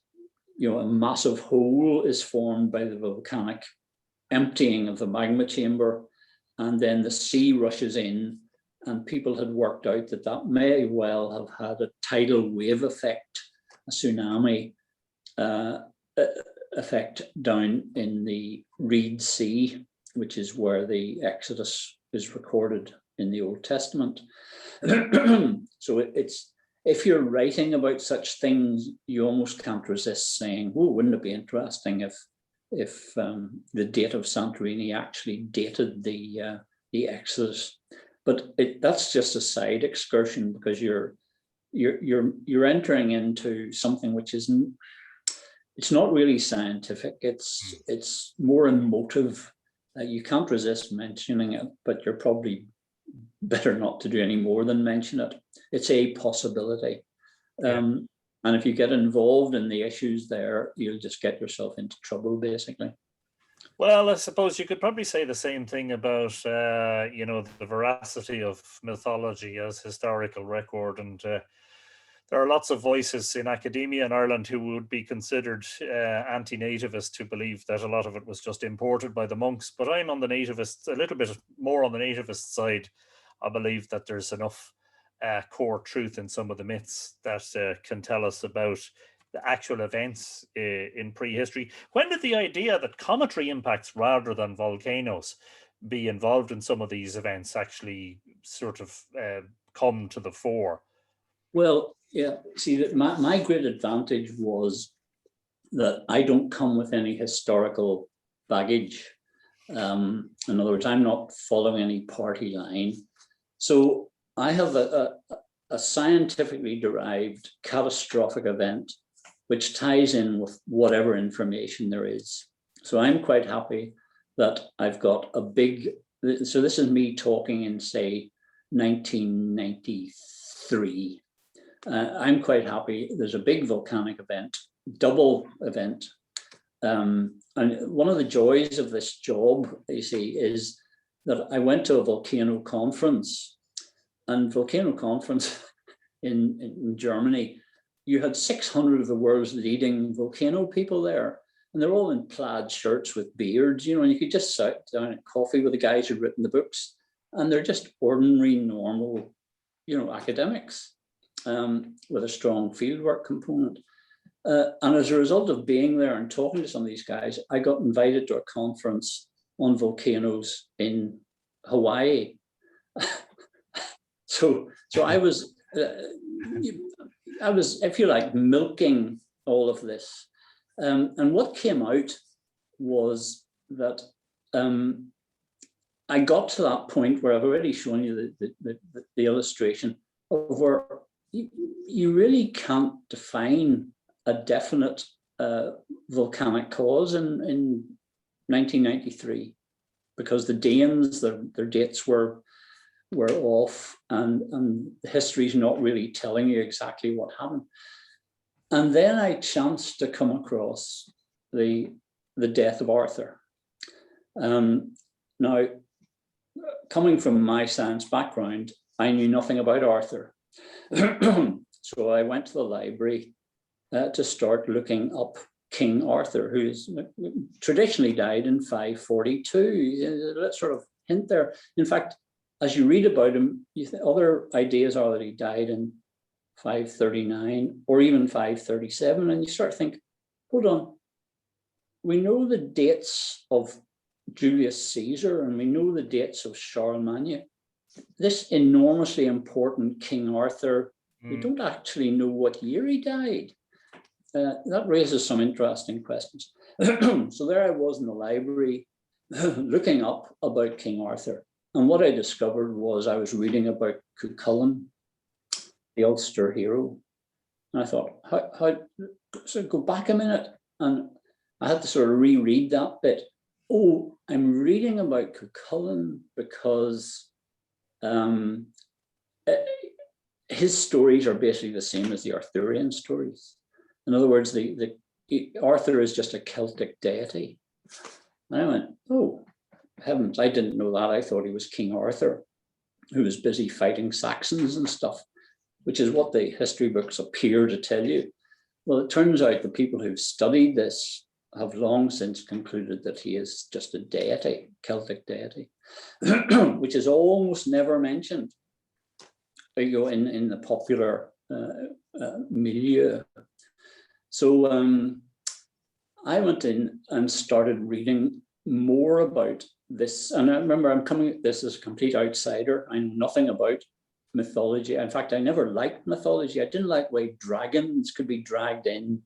a massive hole is formed by the volcanic emptying of the magma chamber, and then the sea rushes in, and people had worked out that that may well have had a tidal wave effect, a tsunami effect down in the Reed Sea, which is where the Exodus is recorded in the Old Testament. So it's, if you're writing about such things, you almost can't resist saying, "Oh, wouldn't it be interesting if the date of Santorini actually dated the Exodus?" But that's just a side excursion, because you're entering into something which isn't. It's not really scientific. It's more emotive. You can't resist mentioning it, but you're probably better not to do any more than mention it. It's a possibility. Yeah. And if you get involved in the issues there, you'll just get yourself into trouble, basically. Well, I suppose you could probably say the same thing about, the veracity of mythology as historical record. And there are lots of voices in academia in Ireland who would be considered anti-nativist, who believe that a lot of it was just imported by the monks. But I'm on the nativist, a little bit more on the nativist side. I believe that there's enough core truth in some of the myths that can tell us about the actual events in prehistory. When did the idea that cometary impacts rather than volcanoes be involved in some of these events actually sort of come to the fore? Well, yeah, see, that my great advantage was that I don't come with any historical baggage. In other words, I'm not following any party line. So I have a scientifically derived catastrophic event which ties in with whatever information there is. So I'm quite happy that I've got a big, so this is me talking in, say, 1993. I'm quite happy. There's a big volcanic event, double event. And one of the joys of this job, you see, is that I went to a volcano conference, and volcano conference in Germany, you had 600 of the world's leading volcano people there, and they're all in plaid shirts with beards, and you could just sit down and coffee with the guys who'd written the books. and they're just ordinary, normal, academics with a strong fieldwork component. And as a result of being there and talking to some of these guys, I got invited to a conference on volcanoes in Hawaii. So I was, if you like, milking all of this. And what came out was that I got to that point where I've already shown you the illustration of where you really can't define a definite volcanic cause in 1993, because the Danes, their dates were off, and history's not really telling you exactly what happened. And then I chanced to come across the death of Arthur. Now, coming from my science background, I knew nothing about Arthur. So I went to the library to start looking up King Arthur, who's traditionally died in 542. Let's sort of hint there. In fact, as you read about him, other ideas are that he died in 539 or even 537, and you start to think, hold on, we know the dates of Julius Caesar and we know the dates of Charlemagne. This enormously important King Arthur, we don't actually know what year he died. That raises some interesting questions. So there I was in the library looking up about King Arthur. And what I discovered was I was reading about Cuchulainn, the Ulster hero. And I thought, so go back a minute. And I had to sort of reread that bit. Oh, I'm reading about Cuchulainn because his stories are basically the same as the Arthurian stories. In other words, Arthur is just a Celtic deity. And I went, oh, heavens, I didn't know that. I thought he was King Arthur, who was busy fighting Saxons and stuff, which is what the history books appear to tell you. Well, it turns out the people who've studied this have long since concluded that he is just a deity, Celtic deity, which is almost never mentioned in the popular milieu. So I went in and started reading more about this. And I remember I'm coming at this as a complete outsider. I know nothing about mythology. In fact, I never liked mythology. I didn't like the way dragons could be dragged in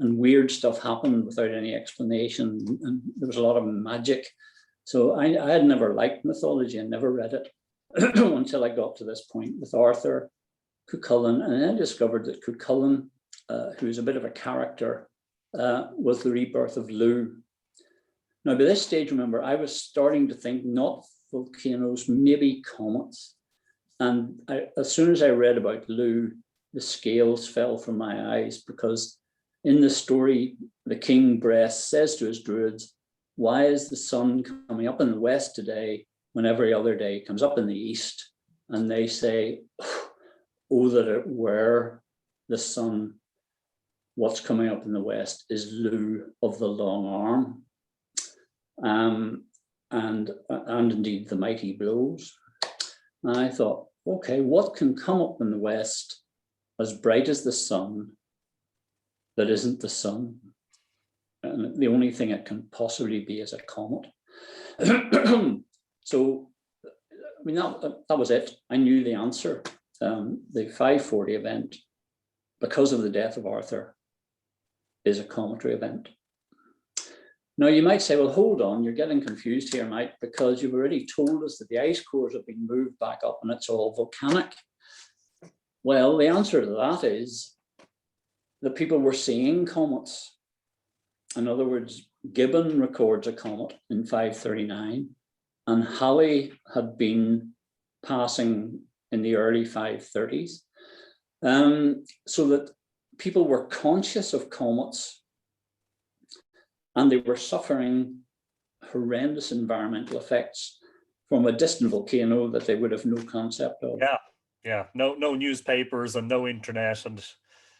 and weird stuff happened without any explanation. And there was a lot of magic. So I had never liked mythology and never read it until I got to this point with Arthur, Cuchulainn, and then I discovered that Cuchulainn, who is a bit of a character, was the rebirth of Lugh. Now, by this stage, remember, I was starting to think not volcanoes, maybe comets. And as soon as I read about Lugh, the scales fell from my eyes, because in the story, the king Brest says to his druids, why is the sun coming up in the west today when every other day comes up in the east? And they say, oh, that it were the sun. What's coming up in the west is Lugh of the long arm, and indeed the mighty blows. And I thought, okay, what can come up in the west as bright as the sun that isn't the sun? And the only thing it can possibly be is a comet. So, I mean, that was it. I knew the answer. The 540 event, because of the death of Arthur, is a cometary event. Now, you might say, well, hold on, you're getting confused here, Mike, because you've already told us that the ice cores have been moved back up and it's all volcanic. Well, the answer to that is that people were seeing comets. In other words, Gibbon records a comet in 539, and Halley had been passing in the early 530s. So that people were conscious of comets, and they were suffering horrendous environmental effects from a distant volcano that they would have no concept of. Yeah. No newspapers and no internet and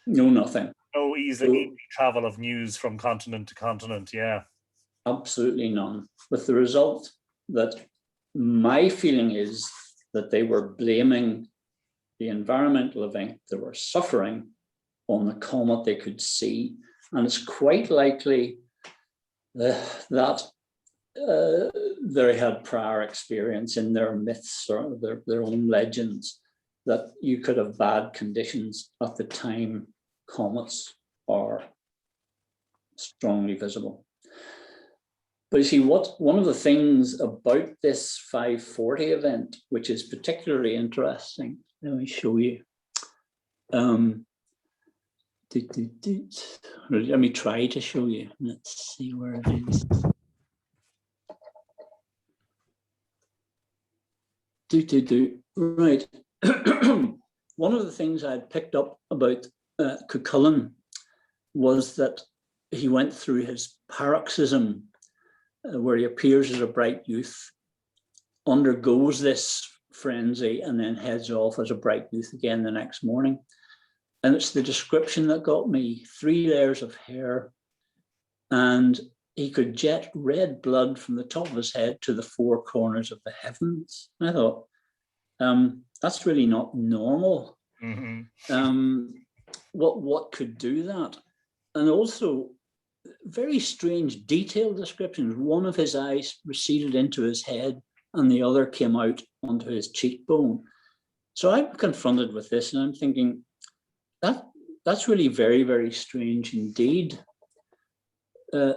no nothing. No easy travel of news from continent to continent. Yeah, absolutely none. With the result that my feeling is that they were blaming the environmental event they were suffering on the comet they could see. And it's quite likely that they had prior experience in their myths or their own legends that you could have bad conditions at the time comets are strongly visible. But you see, one of the things about this 540 event, which is particularly interesting, let me show you. Let me try to show you. Let's see where it is. Right. One of the things I picked up about Cuchulainn was that he went through his paroxysm, where he appears as a bright youth, undergoes this frenzy, and then heads off as a bright youth again the next morning. And it's the description that got me: 3 layers of hair, and he could jet red blood from the top of his head to the 4 corners of the heavens. And I thought, that's really not normal. Mm-hmm. What could do that? And also very strange detailed descriptions. One of his eyes receded into his head and the other came out onto his cheekbone. So I'm confronted with this and I'm thinking, that's really very, very strange indeed.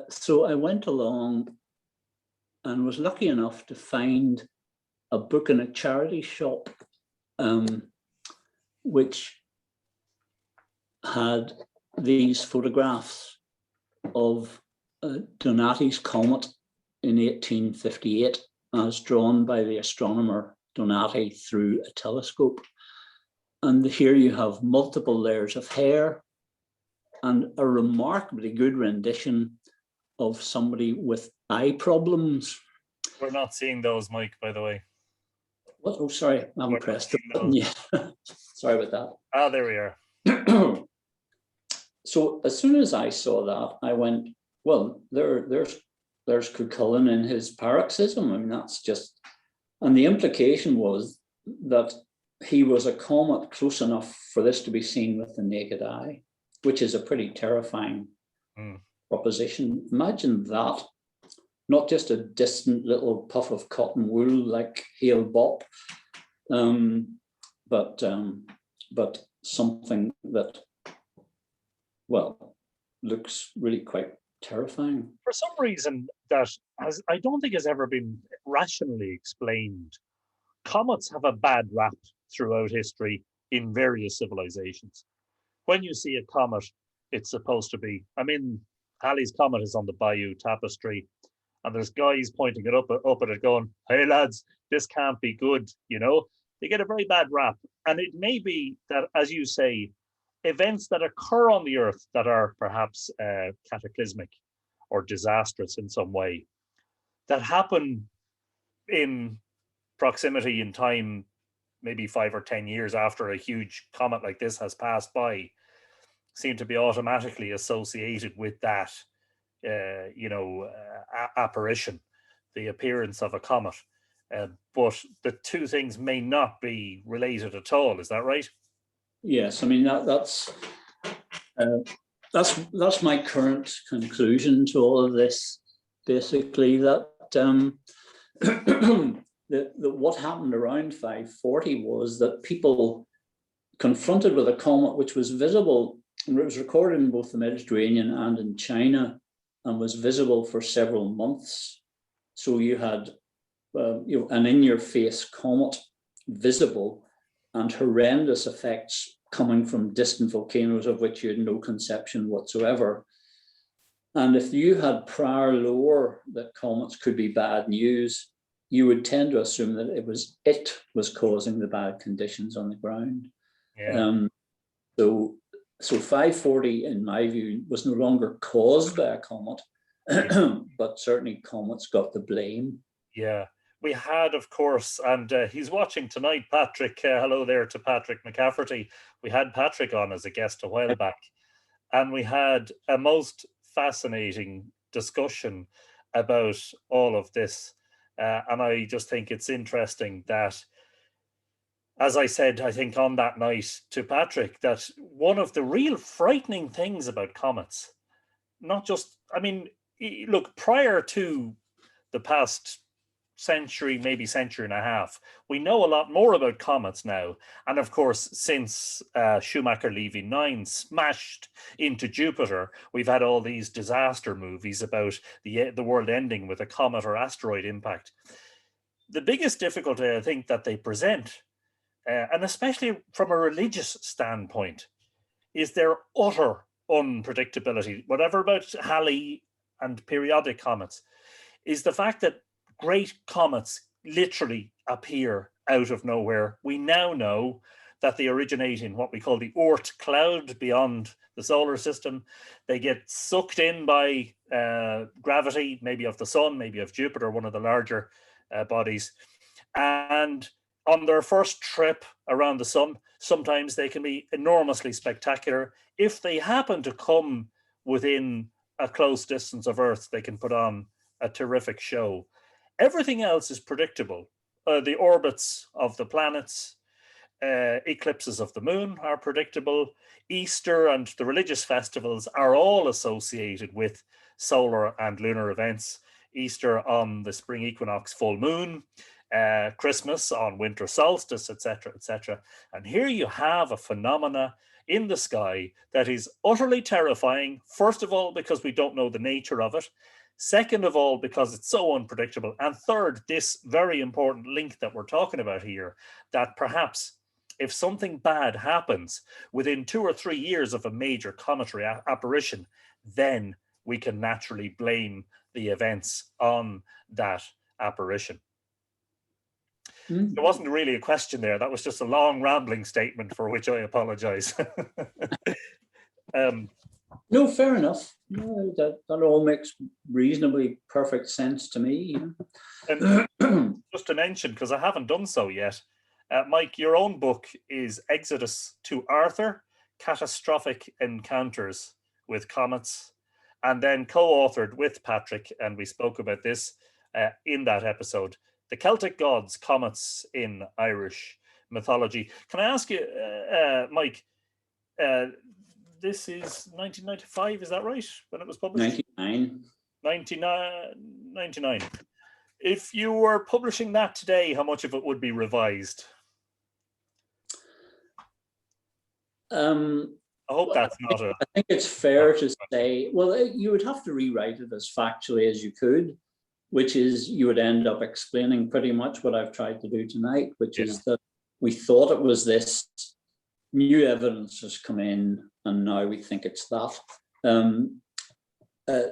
So I went along and was lucky enough to find a book in a charity shop, which had these photographs of Donati's comet in 1858, as drawn by the astronomer Donati through a telescope. And here you have multiple layers of hair and a remarkably good rendition of somebody with eye problems. We're not seeing those, Mike, by the way. What? Oh, sorry, I haven't pressed the button. Yeah, sorry about that. Ah, there we are. So as soon as I saw that, I went, well, there's Cuchulainn in his paroxysm. I mean, that's just, and the implication was that he was a comet close enough for this to be seen with the naked eye, which is a pretty terrifying proposition. Imagine that, not just a distant little puff of cotton wool like Hale Bop, but something that, well, looks really quite terrifying. For some reason that I don't think has ever been rationally explained, comets have a bad rap throughout history in various civilizations. When you see a comet, it's supposed to be, I mean, Halley's Comet is on the Bayeux Tapestry, and there's guys pointing it up at it going, hey lads, this can't be good, you know? They get a very bad rap. And it may be that, as you say, events that occur on the Earth that are perhaps cataclysmic or disastrous in some way, that happen in proximity in time, maybe 5 or 10 years after a huge comet like this has passed by, seem to be automatically associated with that, apparition, the appearance of a comet. But the two things may not be related at all. Is that right? Yes, I mean that's my current conclusion to all of this. Basically, that what happened around 540 was that people confronted with a comet which was visible, and it was recorded in both the Mediterranean and in China, and was visible for several months. So you had an in-your-face comet visible, and horrendous effects coming from distant volcanoes of which you had no conception whatsoever. And if you had prior lore that comets could be bad news, you would tend to assume that it was causing the bad conditions on the ground. Yeah. So 540, in my view, was no longer caused by a comet, but certainly comets got the blame. Yeah. We had, of course, and he's watching tonight, Patrick. Hello there to Patrick McCafferty. We had Patrick on as a guest a while back, and we had a most fascinating discussion about all of this. And I just think it's interesting that, as I said, I think on that night to Patrick, that one of the real frightening things about comets, not just, I mean, look, prior to the past century, maybe century and a half, we know a lot more about comets now. And of course, since Schumacher-Levy 9 smashed into Jupiter, we've had all these disaster movies about the world ending with a comet or asteroid impact. The biggest difficulty, I think, that they present, and especially from a religious standpoint, is their utter unpredictability. Whatever about Halley and periodic comets, is the fact that great comets literally appear out of nowhere. We now know that they originate in what we call the Oort cloud beyond the solar system. They get sucked in by gravity, maybe of the sun, maybe of Jupiter, one of the larger bodies. And on their first trip around the sun, sometimes they can be enormously spectacular. If they happen to come within a close distance of Earth, they can put on a terrific show. Everything else is predictable. The orbits of the planets, eclipses of the moon are predictable. Easter and the religious festivals are all associated with solar and lunar events. Easter on the spring equinox full moon, Christmas on winter solstice, etc., etc. And here you have a phenomena in the sky that is utterly terrifying. First of all, because we don't know the nature of it. Second of all, because it's so unpredictable. And third, this very important link that we're talking about here, that perhaps if something bad happens within 2 or 3 years of a major cometary apparition, then we can naturally blame the events on that apparition. There wasn't really a question there. That was just a long rambling statement for which I apologize. No, fair enough. No, that all makes reasonably perfect sense to me. And just to mention, because I haven't done so yet, Mike, your own book is Exodus to Arthur, Catastrophic Encounters with Comets, and then co-authored with Patrick, and we spoke about this in that episode, The Celtic Gods, Comets in Irish Mythology. Can I ask you, Mike, this is 1995, is that right, when it was published? 99. If you were publishing that today, how much of it would be revised? I hope that's not a... I think it's fair to say, well, you would have to rewrite it as factually as you could, which is you would end up explaining pretty much what I've tried to do tonight, which is that we thought it was this, new evidence has come in, and now we think it's that.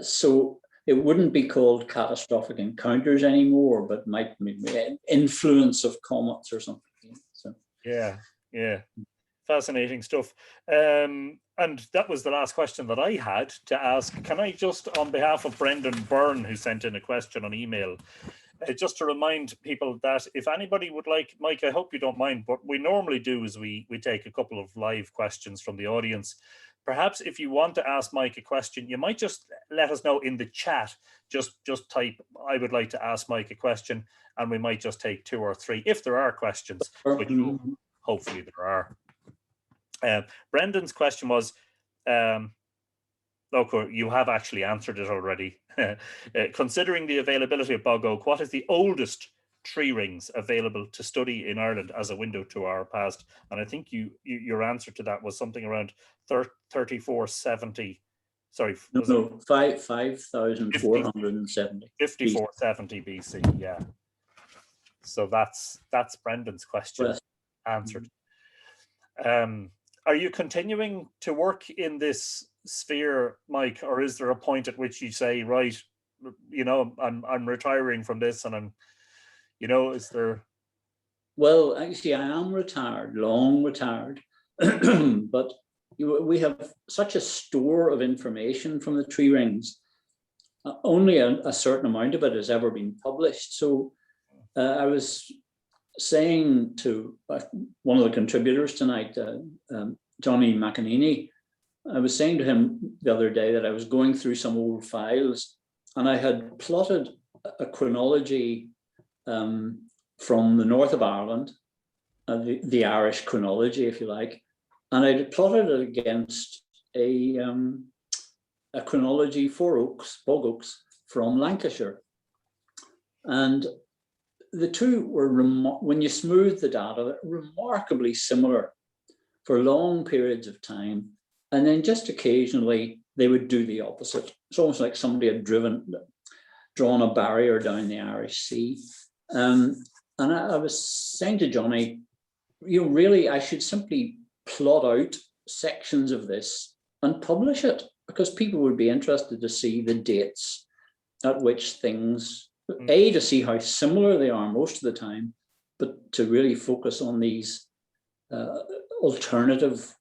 So it wouldn't be called catastrophic encounters anymore, but might be influence of comets or something. So yeah, fascinating stuff. And that was the last question that I had to ask. Can I just, on behalf of Brendan Byrne, who sent in a question on email, just to remind people that if anybody would like, Mike, I hope you don't mind, but we normally do is we take a couple of live questions from the audience. Perhaps if you want to ask Mike a question, you might just let us know in the chat. Just type, I would like to ask Mike a question, and we might just take 2 or 3 if there are questions, which hopefully there are. Brendan's question was, okay, you have actually answered it already. Considering the availability of bog oak, what is the oldest tree rings available to study in Ireland as a window to our past? And I think your answer to that was something around 3470. Sorry, no, 5,470. 5470 BC. Yeah. So that's Brendan's question answered. Are you continuing to work in this sphere, Mike, or is there a point at which you say, right, you know, I'm retiring from this, and I'm, you know, is there? Well, actually, I am retired, long retired, but we have such a store of information from the tree rings. Only a certain amount of it has ever been published. So I was saying to one of the contributors tonight, Johnny McEnany, I was saying to him the other day that I was going through some old files, and I had plotted a chronology from the north of Ireland, the Irish chronology, if you like, and I plotted it against a chronology for oaks, bog oaks from Lancashire. And the two were, when you smooth the data, remarkably similar for long periods of time. And then just occasionally they would do the opposite. It's almost like somebody had drawn a barrier down the Irish Sea. And I was saying to Johnny, really, I should simply plot out sections of this and publish it, because people would be interested to see the dates at which things, to see how similar they are most of the time, but to really focus on these alternative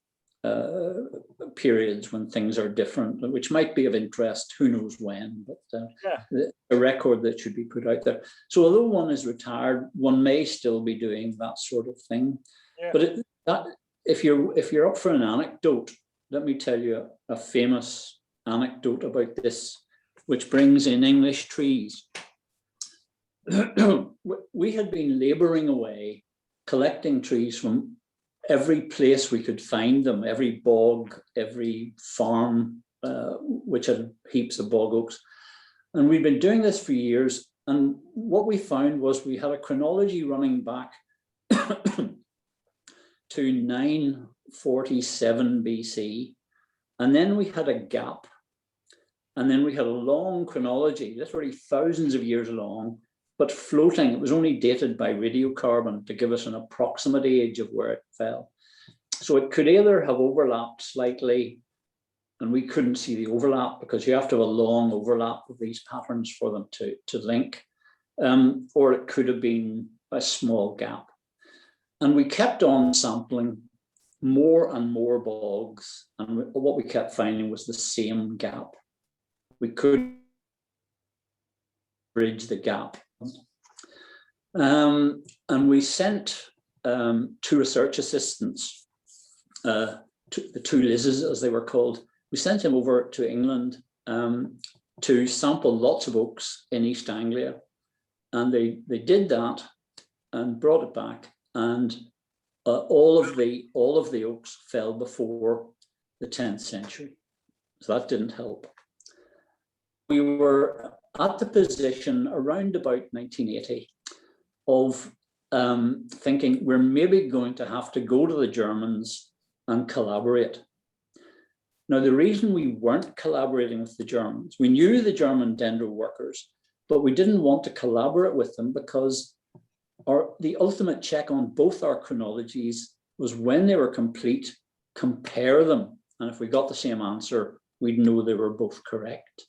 periods when things are different, which might be of interest, who knows when, but a record that should be put out there. So although one is retired, one may still be doing that sort of thing. Yeah. But if you're up for an anecdote, let me tell you a famous anecdote about this, which brings in English trees. We had been laboring away, collecting trees from every place we could find them, every bog, every farm, which had heaps of bog oaks. And we'd been doing this for years. And what we found was we had a chronology running back to 947 BC. And then we had a gap. And then we had a long chronology, literally thousands of years long, but floating. It was only dated by radiocarbon to give us an approximate age of where it fell. So it could either have overlapped slightly, and we couldn't see the overlap because you have to have a long overlap of these patterns for them to link, or it could have been a small gap. And we kept on sampling more and more bogs, and what we kept finding was the same gap. We could bridge the gap. And we sent two research assistants, the two Liz's as they were called. We sent them over to England to sample lots of oaks in East Anglia. And they did that and brought it back. And all of the oaks fell before the 10th century. So that didn't help. We were at the position around about 1980 of thinking we're maybe going to have to go to the Germans and collaborate. Now, the reason we weren't collaborating with the Germans, we knew the German dendro workers, but we didn't want to collaborate with them because the ultimate check on both our chronologies was when they were complete, compare them. And if we got the same answer, we'd know they were both correct.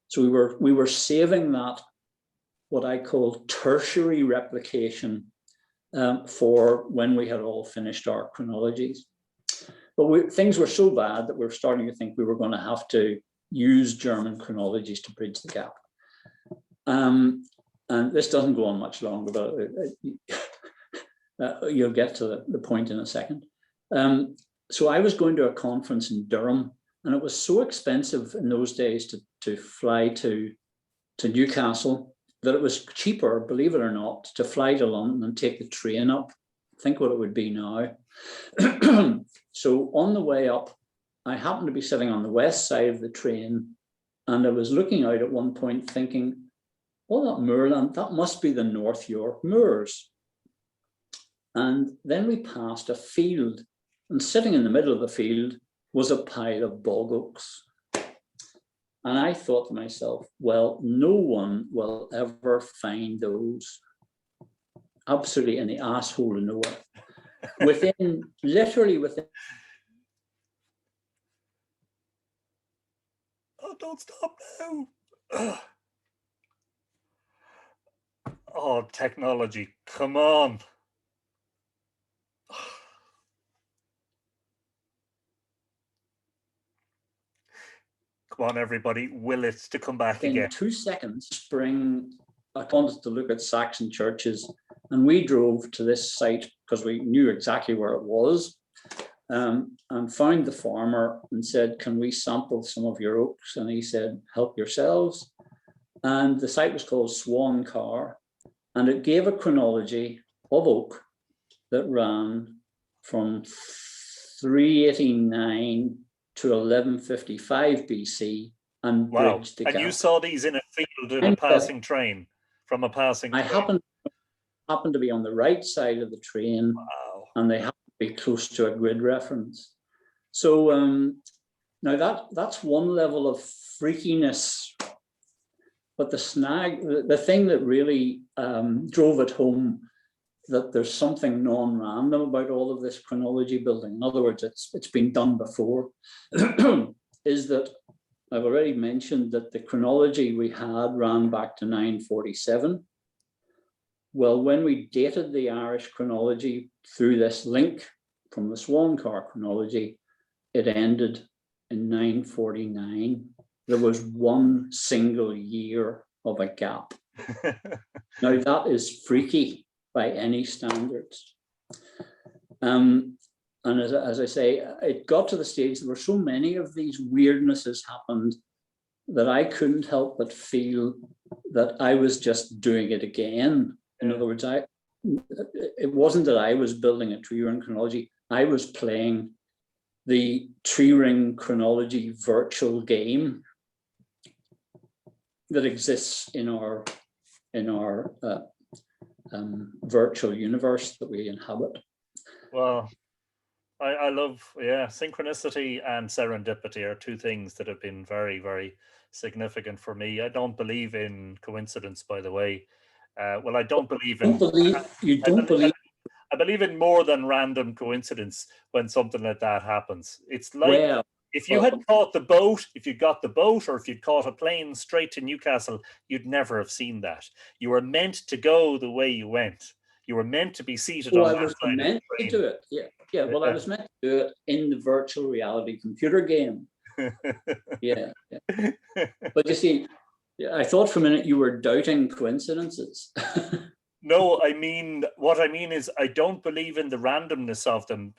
So we were saving that, what I call tertiary replication, for when we had all finished our chronologies. But things were so bad that we were starting to think we were going to have to use German chronologies to bridge the gap. And this doesn't go on much longer, but you'll get to the point in a second. So I was going to a conference in Durham, and it was so expensive in those days to fly to Newcastle that it was cheaper, believe it or not, to fly to London and take the train up. Think what it would be now. So on the way up, I happened to be sitting on the west side of the train, and I was looking out at one point thinking, oh, that moorland, that must be the North York Moors. And then we passed a field, and sitting in the middle of the field was a pile of bog oaks. And I thought to myself, well, no one will ever find those. Absolutely in the asshole of nowhere. Literally within. Oh, don't stop now. Oh, technology, come on. Come on, everybody, will it to come back again. In 2 seconds, spring, I wanted to look at Saxon churches, and we drove to this site because we knew exactly where it was, and found the farmer and said, can we sample some of your oaks? And he said, help yourselves. And the site was called Swan Car. And it gave a chronology of oak that ran from 389 to 1155 BC and Wow. bridged the And gap. you saw these in a field in a passing train, from a passing train? I happened to be on the right side of the train. Wow. And they happen to be close to a grid reference. So now that's one level of freakiness. But the thing that really drove it home that there's something non-random about all of this chronology building, in other words, it's been done before, is that I've already mentioned that the chronology we had ran back to 947. Well, when we dated the Irish chronology through this link from the Swan Car chronology, it ended in 949. There was one single year of a gap. Now that is freaky by any standards. And as I say, it got to the stage, there were so many of these weirdnesses happened that I couldn't help but feel that I was just doing it again. In other words, it wasn't that I was building a tree ring chronology, I was playing the tree ring chronology virtual game that exists in our virtual universe that we inhabit. Well, I love, synchronicity and serendipity are two things that have been very, very significant for me. I don't believe in coincidence, by the way. Well, I don't believe in. I believe in more than random coincidence when something like that happens. It's like if you had caught the boat, if you got the boat, or if you'd caught a plane straight to Newcastle, you'd never have seen that. You were meant to go the way you went. You were meant to be seated on that side of the train. To do it. Yeah. Well, I was meant to do it in the virtual reality computer game. Yeah. But you see, I thought for a minute you were doubting coincidences. No, what I mean is I don't believe in the randomness of them.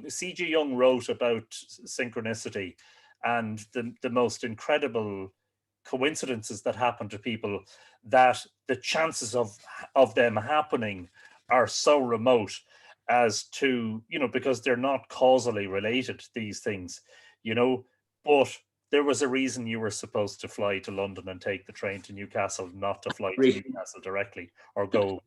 C.G. Jung wrote about synchronicity and the most incredible coincidences that happen to people, that the chances of them happening are so remote as to, because they're not causally related, these things, but there was a reason you were supposed to fly to London and take the train to Newcastle, not to fly to Newcastle directly or go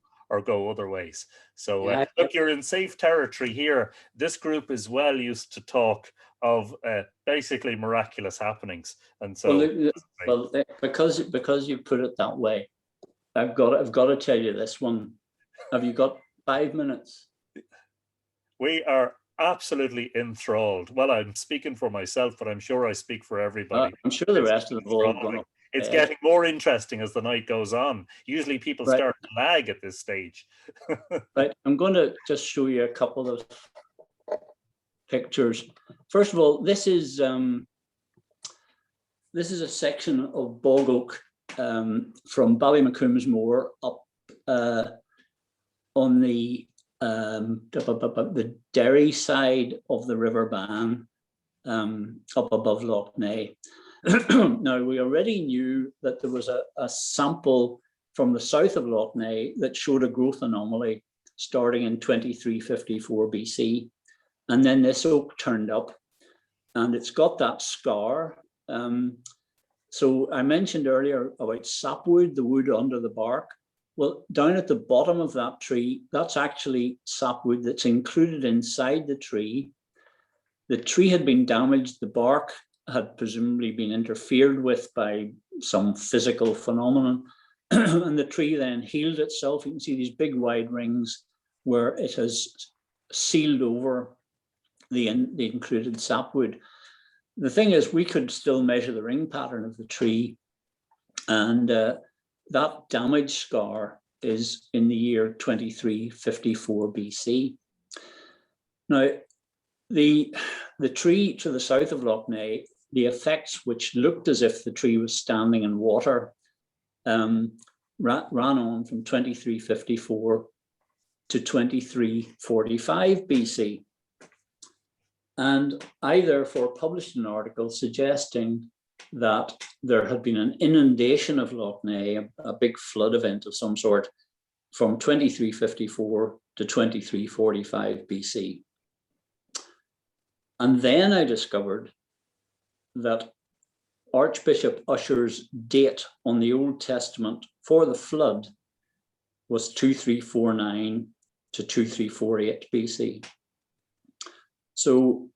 other ways. So look, you're in safe territory here. This group is well used to talk of basically miraculous happenings, and so because you put it that way, I've got to tell you this one. Have you got 5 minutes? We are absolutely enthralled. Well, I'm speaking for myself, but I'm sure I speak for everybody. I'm sure the rest of the world. It's getting more interesting as the night goes on. Usually people start to lag at this stage. Right, I'm going to just show you a couple of pictures. First of all, this is a section of bog oak from Ballymacroom's Moor up on the Derry side of the River Bann, up above Lough Neagh. Now, we already knew that there was a sample from the south of Lough Neagh that showed a growth anomaly starting in 2354 BC. And then this oak turned up and it's got that scar. So I mentioned earlier about sapwood, the wood under the bark. Well, down at the bottom of that tree, that's actually sapwood that's included inside the tree. The tree had been damaged, the bark had presumably been interfered with by some physical phenomenon, and the tree then healed itself. You can see these big wide rings where it has sealed over the included sapwood. The thing is, we could still measure the ring pattern of the tree, and that damage scar is in the year 2354 BC. Now, the tree to the south of Lough Neagh, the effects which looked as if the tree was standing in water, ran on from 2354 to 2345 BC. And I therefore published an article suggesting that there had been an inundation of Lough Neagh, a big flood event of some sort, from 2354 to 2345 BC. And then I discovered that Archbishop Ussher's date on the Old Testament for the flood was 2349 to 2348 BC. So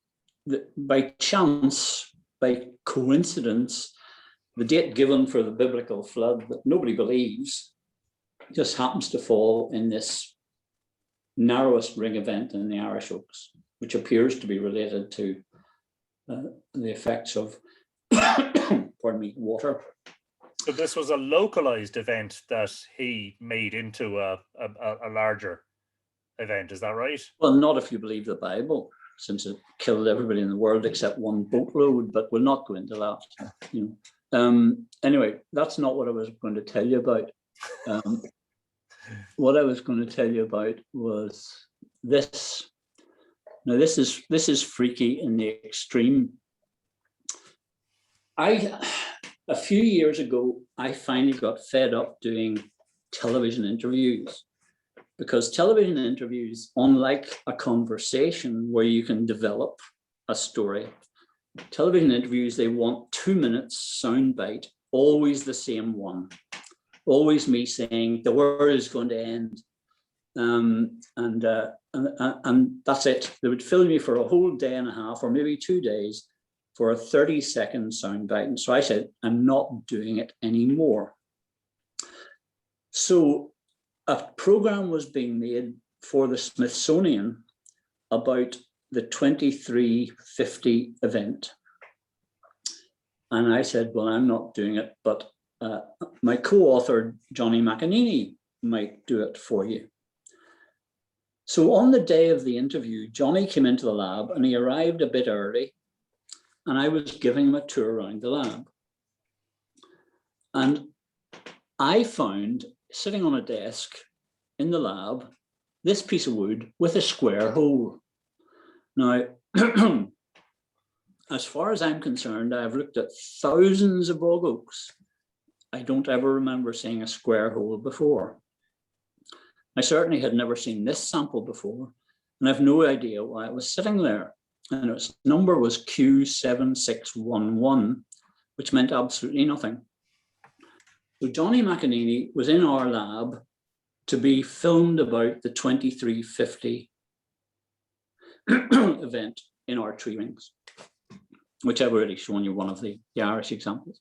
by chance, by coincidence, the date given for the biblical flood that nobody believes just happens to fall in this narrowest ring event in the Irish Oaks, which appears to be related to the effects of, pardon me, water. So this was a localized event that he made into a larger event, is that right? Well, not if you believe the Bible, since it killed everybody in the world except one boatload, but we'll not go into that. You know. Anyway, that's not what I was going to tell you about. What I was going to tell you about was this. Now, this is freaky in the extreme. A few years ago, I finally got fed up doing television interviews, because television interviews, unlike a conversation where you can develop a story, television interviews, they want 2 minutes soundbite, always the same one, always me saying the world is going to end, and that's it. They would film me for a whole day and a half, or maybe 2 days, for a 30-second soundbite. And so I said, I'm not doing it anymore. So a program was being made for the Smithsonian about the 2350 event. And I said, well, I'm not doing it, but my co-author, Johnny McEnany, might do it for you. So on the day of the interview, Johnny came into the lab and he arrived a bit early, and I was giving him a tour around the lab. And I found, sitting on a desk in the lab, this piece of wood with a square hole. Now, as far as I'm concerned, I've looked at thousands of bog oaks. I don't ever remember seeing a square hole before. I certainly had never seen this sample before, and I've no idea why it was sitting there. And its number was Q7611, which meant absolutely nothing. So Johnny McEnany was in our lab to be filmed about the 2350 event in our tree rings, which I've already shown you one of the Irish examples.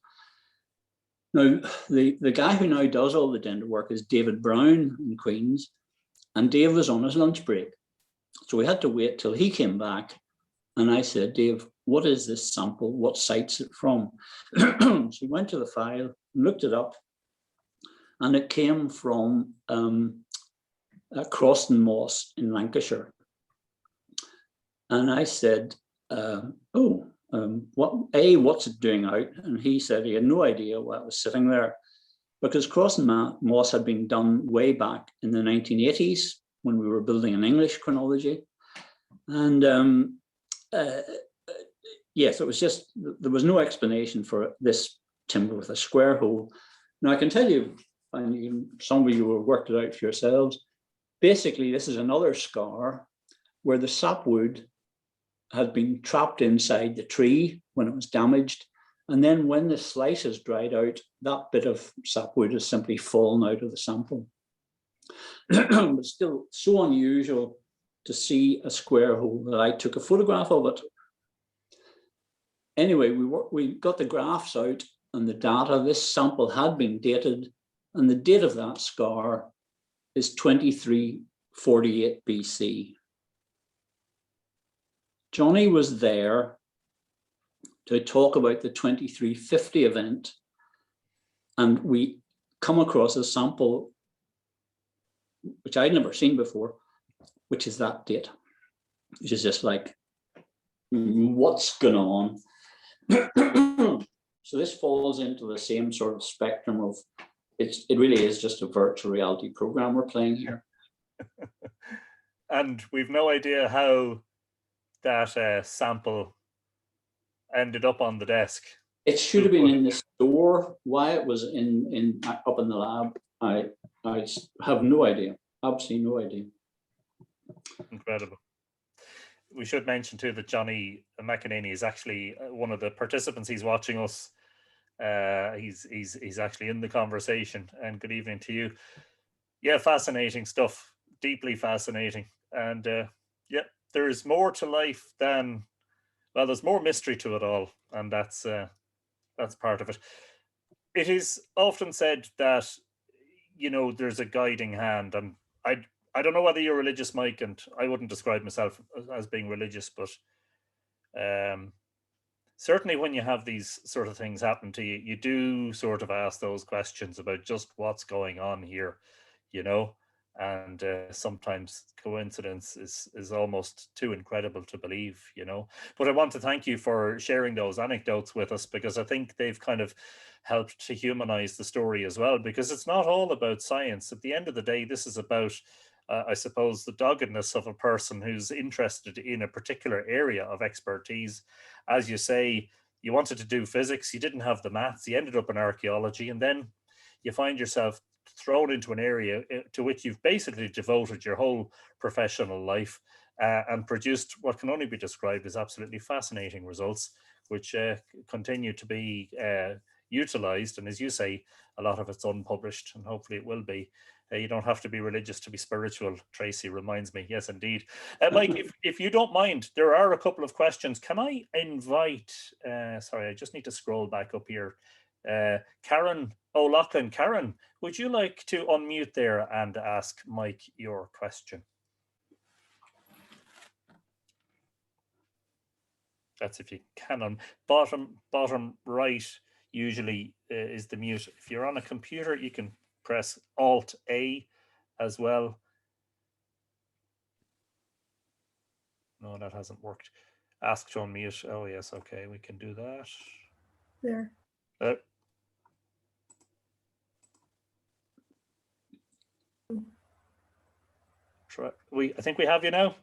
Now, the guy who now does all the dendro work is David Brown in Queens, and Dave was on his lunch break. So we had to wait till he came back. And I said, Dave, what is this sample? What site's it from? So he went to the file, looked it up, and it came from Croston Moss in Lancashire. And I said, what's it doing out? And he said he had no idea why it was sitting there, because Croston Moss had been done way back in the 1980s when we were building an English chronology. And yes, it was just, there was no explanation for this timber with a square hole. Now I can tell you, and some of you will work it out for yourselves, basically this is another scar where the sapwood had been trapped inside the tree when it was damaged. And then when the slice has dried out, that bit of sapwood has simply fallen out of the sample. But still so unusual to see a square hole that I took a photograph of it. Anyway, we got the graphs out and the data. This sample had been dated, and the date of that scar is 2348 BC. Johnny was there to talk about the 2350 event, and we come across a sample which I'd never seen before, which is that date, which is just like, what's going on? So this falls into the same sort of spectrum of, it really is just a virtual reality program we're playing here. And we've no idea how that sample ended up on the desk. It should have been in the store. Why it was up in the lab, I have no idea, absolutely no idea. Incredible. We should mention too that Johnny McEnany is actually one of the participants. He's watching us. He's actually in the conversation. And good evening to you. Yeah, fascinating stuff. Deeply fascinating. And yeah, there is more to life than, well, there's more mystery to it all, and that's part of it. It is often said that, you know, there's a guiding hand, and I don't know whether you're religious, Mike, and I wouldn't describe myself as being religious, but certainly when you have these sort of things happen to you, you do sort of ask those questions about just what's going on here, you know, and sometimes coincidence is almost too incredible to believe, you know. But I want to thank you for sharing those anecdotes with us, because I think they've kind of helped to humanize the story as well, because it's not all about science. At the end of the day, this is about I suppose the doggedness of a person who's interested in a particular area of expertise. As you say, you wanted to do physics, you didn't have the maths, you ended up in archaeology, and then you find yourself thrown into an area to which you've basically devoted your whole professional life and produced what can only be described as absolutely fascinating results, which continue to be utilized. And as you say, a lot of it's unpublished, and hopefully it will be. You don't have to be religious to be spiritual, Tracy reminds me. Yes, indeed. Mike, if you don't mind, there are a couple of questions. Can I invite, sorry, I just need to scroll back up here. Karen O'Loughlin. Karen, would you like to unmute there and ask Mike your question? That's if you can. On bottom right usually is the mute. If you're on a computer, you can press Alt-A as well. No, that hasn't worked. Ask to unmute. Oh, yes. Okay, we can do that. There. I think we have you now.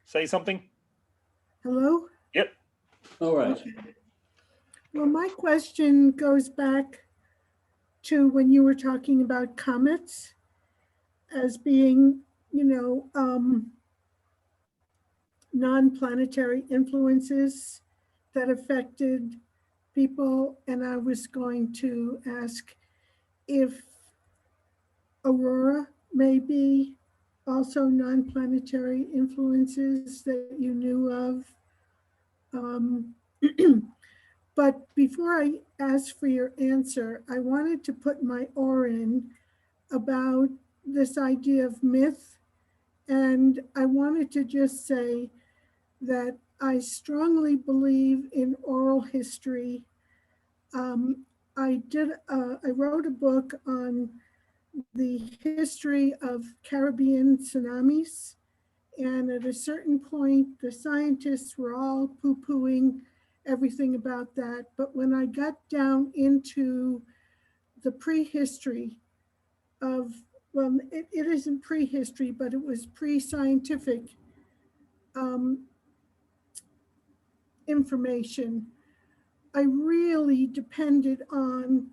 Say something. Hello? Yep. All right. Okay. Well, my question goes back to when you were talking about comets as being, you know, non-planetary influences that affected people. And I was going to ask if aurora may be also non-planetary influences that you knew of. But before I ask for your answer, I wanted to put my oar in about this idea of myth. And I wanted to just say that I strongly believe in oral history. I wrote a book on the history of Caribbean tsunamis. And at a certain point, the scientists were all poo-pooing everything about that. But when I got down into the prehistory of, well, it isn't prehistory, but it was pre-scientific information, I really depended on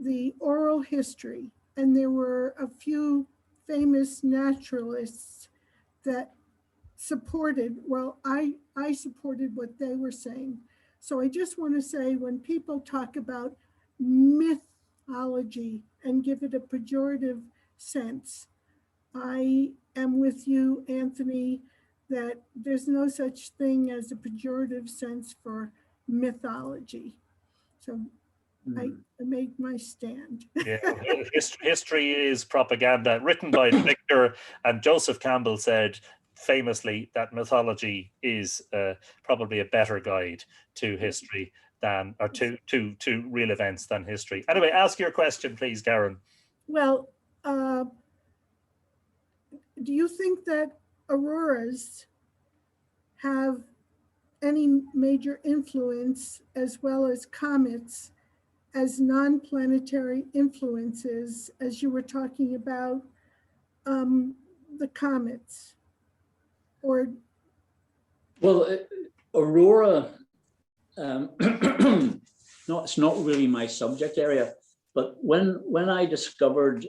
the oral history. And there were a few famous naturalists that supported, well, I supported what they were saying. So I just want to say, when people talk about mythology and give it a pejorative sense, I am with you, Anthony, that there's no such thing as a pejorative sense for mythology. So I made my stand. Yeah, history is propaganda. Written by Victor, and Joseph Campbell said famously that mythology is probably a better guide to history than, or to real events than history. Anyway, ask your question, please, Karen. Well, do you think that auroras have any major influence, as well as comets, as non-planetary influences, as you were talking about the comets? Or well, aurora, no, it's not really my subject area, but when I discovered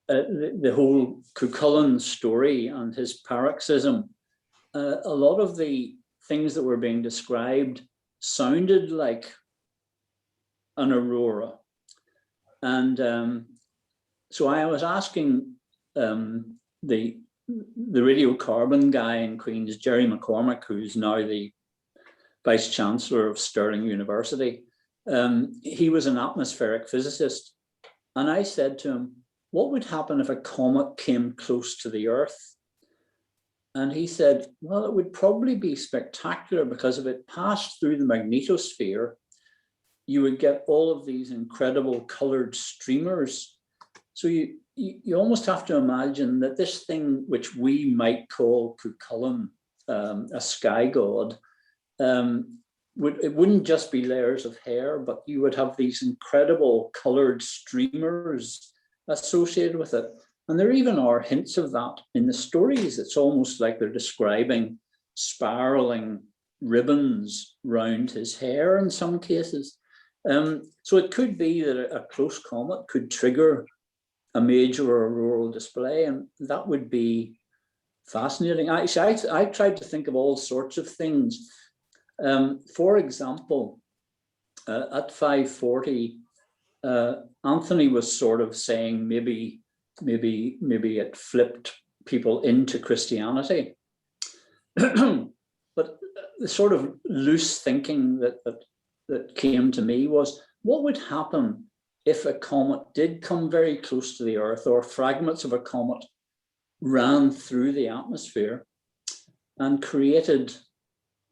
the whole Cuchulainn story and his paroxysm, a lot of the things that were being described sounded like an aurora. And so I was asking the radiocarbon guy in Queen's, Jerry McCormick, who's now the Vice Chancellor of Stirling University. He was an atmospheric physicist. And I said to him, what would happen if a comet came close to the Earth? And he said, well, it would probably be spectacular, because if it passed through the magnetosphere, you would get all of these incredible colored streamers. So you almost have to imagine that this thing, which we might call Cuchulainn, a sky god, it wouldn't just be layers of hair, but you would have these incredible colored streamers associated with it. And there even are hints of that in the stories. It's almost like they're describing spiraling ribbons round his hair in some cases. So it could be that a close comet could trigger a major auroral display, and that would be fascinating. Actually, I tried to think of all sorts of things. For example, at 540, Anthony was sort of saying maybe it flipped people into Christianity. But the sort of loose thinking that came to me was, what would happen if a comet did come very close to the Earth, or fragments of a comet ran through the atmosphere and created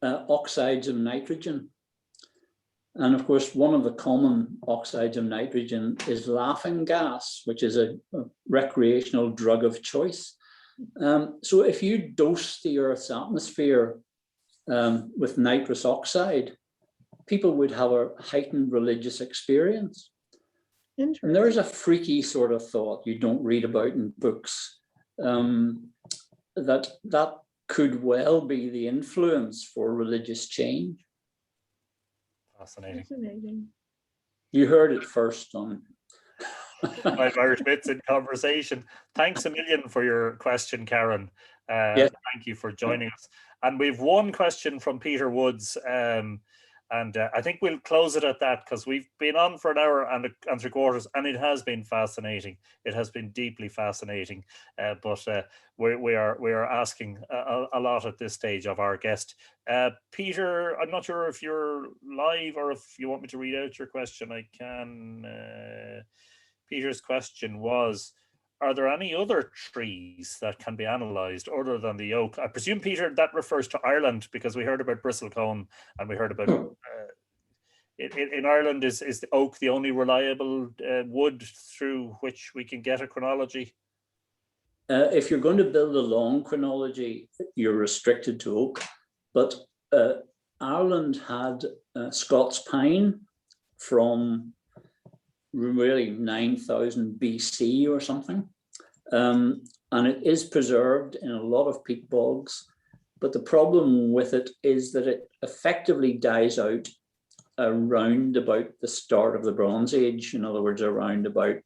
oxides of nitrogen? And of course, one of the common oxides of nitrogen is laughing gas, which is a recreational drug of choice. So if you dose the Earth's atmosphere with nitrous oxide, people would have a heightened religious experience. And there's a freaky sort of thought you don't read about in books, that could well be the influence for religious change. Fascinating. You heard it first on Five Irish Bits in Conversation. Thanks a million for your question, Karen. Yes. Thank you for joining us. And we've one question from Peter Woods, and I think we'll close it at that, because we've been on for an hour and 3/4, and it has been fascinating. It has been deeply fascinating. But we are asking a lot at this stage of our guest. Peter, I'm not sure if you're live or if you want me to read out your question. I can. Peter's question was, are there any other trees that can be analysed other than the oak? I presume, Peter, that refers to Ireland, because we heard about bristlecone and we heard about... in Ireland, is the oak the only reliable wood through which we can get a chronology? If you're going to build a long chronology, you're restricted to oak. But Ireland had Scots pine from really 9,000 BC or something. And it is preserved in a lot of peat bogs. But the problem with it is that it effectively dies out around about the start of the Bronze Age. In other words, around about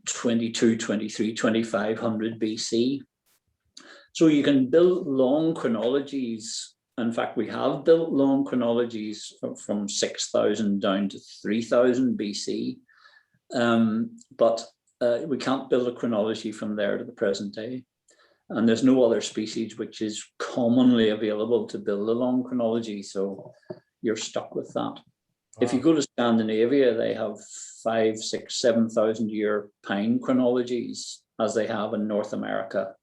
22, 23, 2500 BC. So you can build long chronologies. In fact, we have built long chronologies from 6,000 down to 3,000 BC. But we can't build a chronology from there to the present day. And there's no other species which is commonly available to build a long chronology. So you're stuck with that. Wow. If you go to Scandinavia, they have 5, 6, 7,000 year pine chronologies, as they have in North America,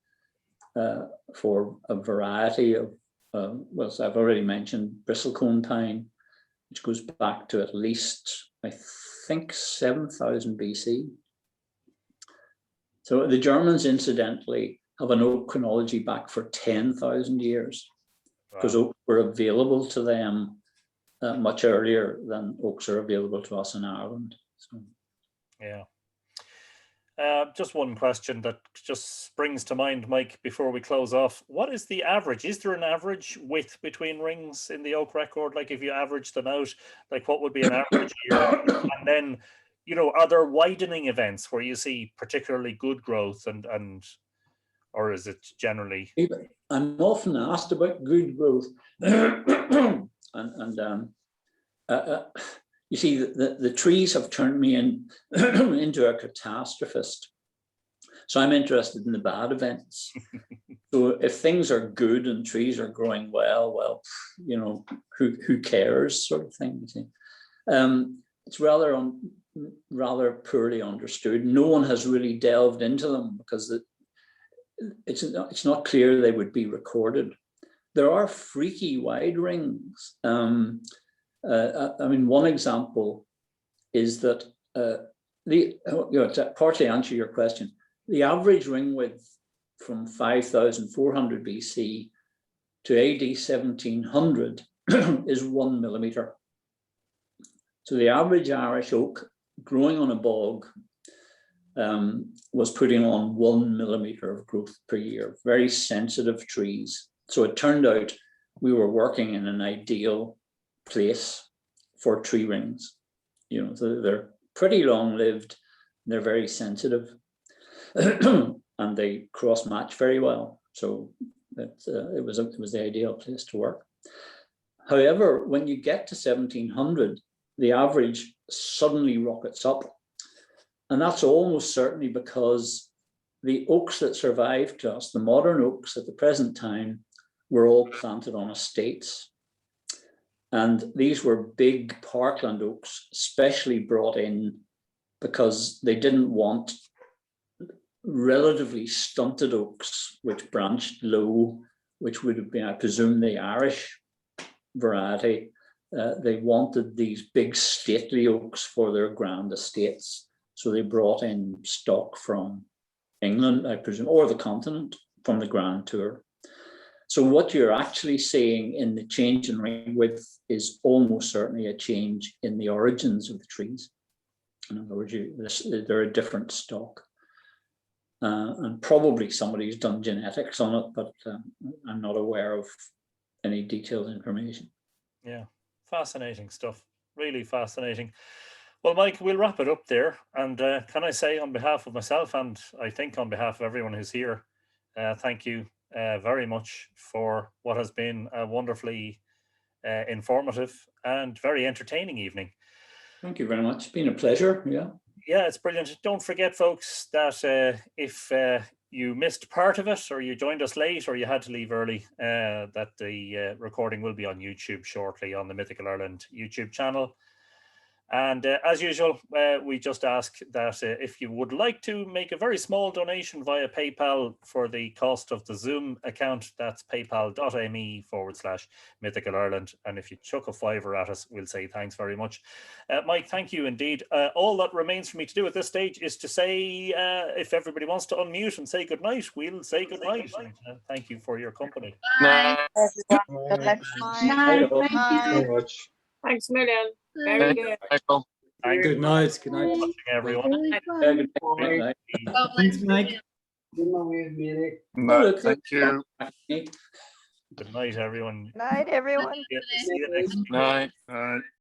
for a variety of, well, I've already mentioned bristlecone pine, which goes back to at least, I think, 7,000 BC. So the Germans, incidentally, have an oak chronology back for 10,000 years, because oaks were available to them much earlier than oaks are available to us in Ireland. So. Yeah. Just one question that just springs to mind, Mike, before we close off. What is the average? Is there an average width between rings in the oak record? Like, if you average them out, like, what would be an average year? And then, you know, are there widening events where you see particularly good growth or is it generally? I'm often asked about good growth, and you see, the trees have turned me into a catastrophist. So I'm interested in the bad events. So if things are good and trees are growing well, you know, who cares, sort of thing. You see, it's rather poorly understood. No one has really delved into them because it's not clear they would be recorded. There are freaky wide rings. I mean, one example is that to partly answer your question, the average ring width from 5,400 BC to AD 1700 is 1 millimeter. So the average Irish oak growing on a bog was putting on 1 millimeter of growth per year, very sensitive trees. So it turned out we were working in an ideal place for tree rings. You know, so they're pretty long-lived, they're very sensitive, and they cross-match very well. So it was the ideal place to work. However, when you get to 1700, the average suddenly rockets up. And that's almost certainly because the oaks that survived to us, the modern oaks at the present time, were all planted on estates. And these were big parkland oaks, specially brought in because they didn't want relatively stunted oaks, which branched low, which would have been, I presume, the Irish variety. They wanted these big stately oaks for their grand estates. So they brought in stock from England, I presume, or the continent from the Grand Tour. So what you're actually seeing in the change in ring width is almost certainly a change in the origins of the trees. In other words, they're a different stock. And probably somebody's done genetics on it, but I'm not aware of any detailed information. Yeah, fascinating stuff. Really fascinating. Well, Mike, we'll wrap it up there. And can I say on behalf of myself, and I think on behalf of everyone who's here, thank you very much for what has been a wonderfully informative and very entertaining evening. Thank you very much. It's been a pleasure. Yeah, it's brilliant. Don't forget, folks, that if you missed part of it, or you joined us late, or you had to leave early, that the recording will be on YouTube shortly on the Mythical Ireland YouTube channel. And as usual, we just ask that if you would like to make a very small donation via PayPal for the cost of the Zoom account, that's paypal.me/Mythical Ireland. And if you chuck a fiver at us, we'll say thanks very much. Mike, thank you indeed. All that remains for me to do at this stage is to say, if everybody wants to unmute and say goodnight, we'll say goodnight. And thank you for your company. Bye, everyone. Good luck. Night. Thank you very much. Thanks, million. Very good. Michael. Thanks Good night. Good night. for watching, everyone. Really fun. Good night. Thanks, Mike. Look, Thank you. Good night, everyone. Night, everyone. See you next week. Night.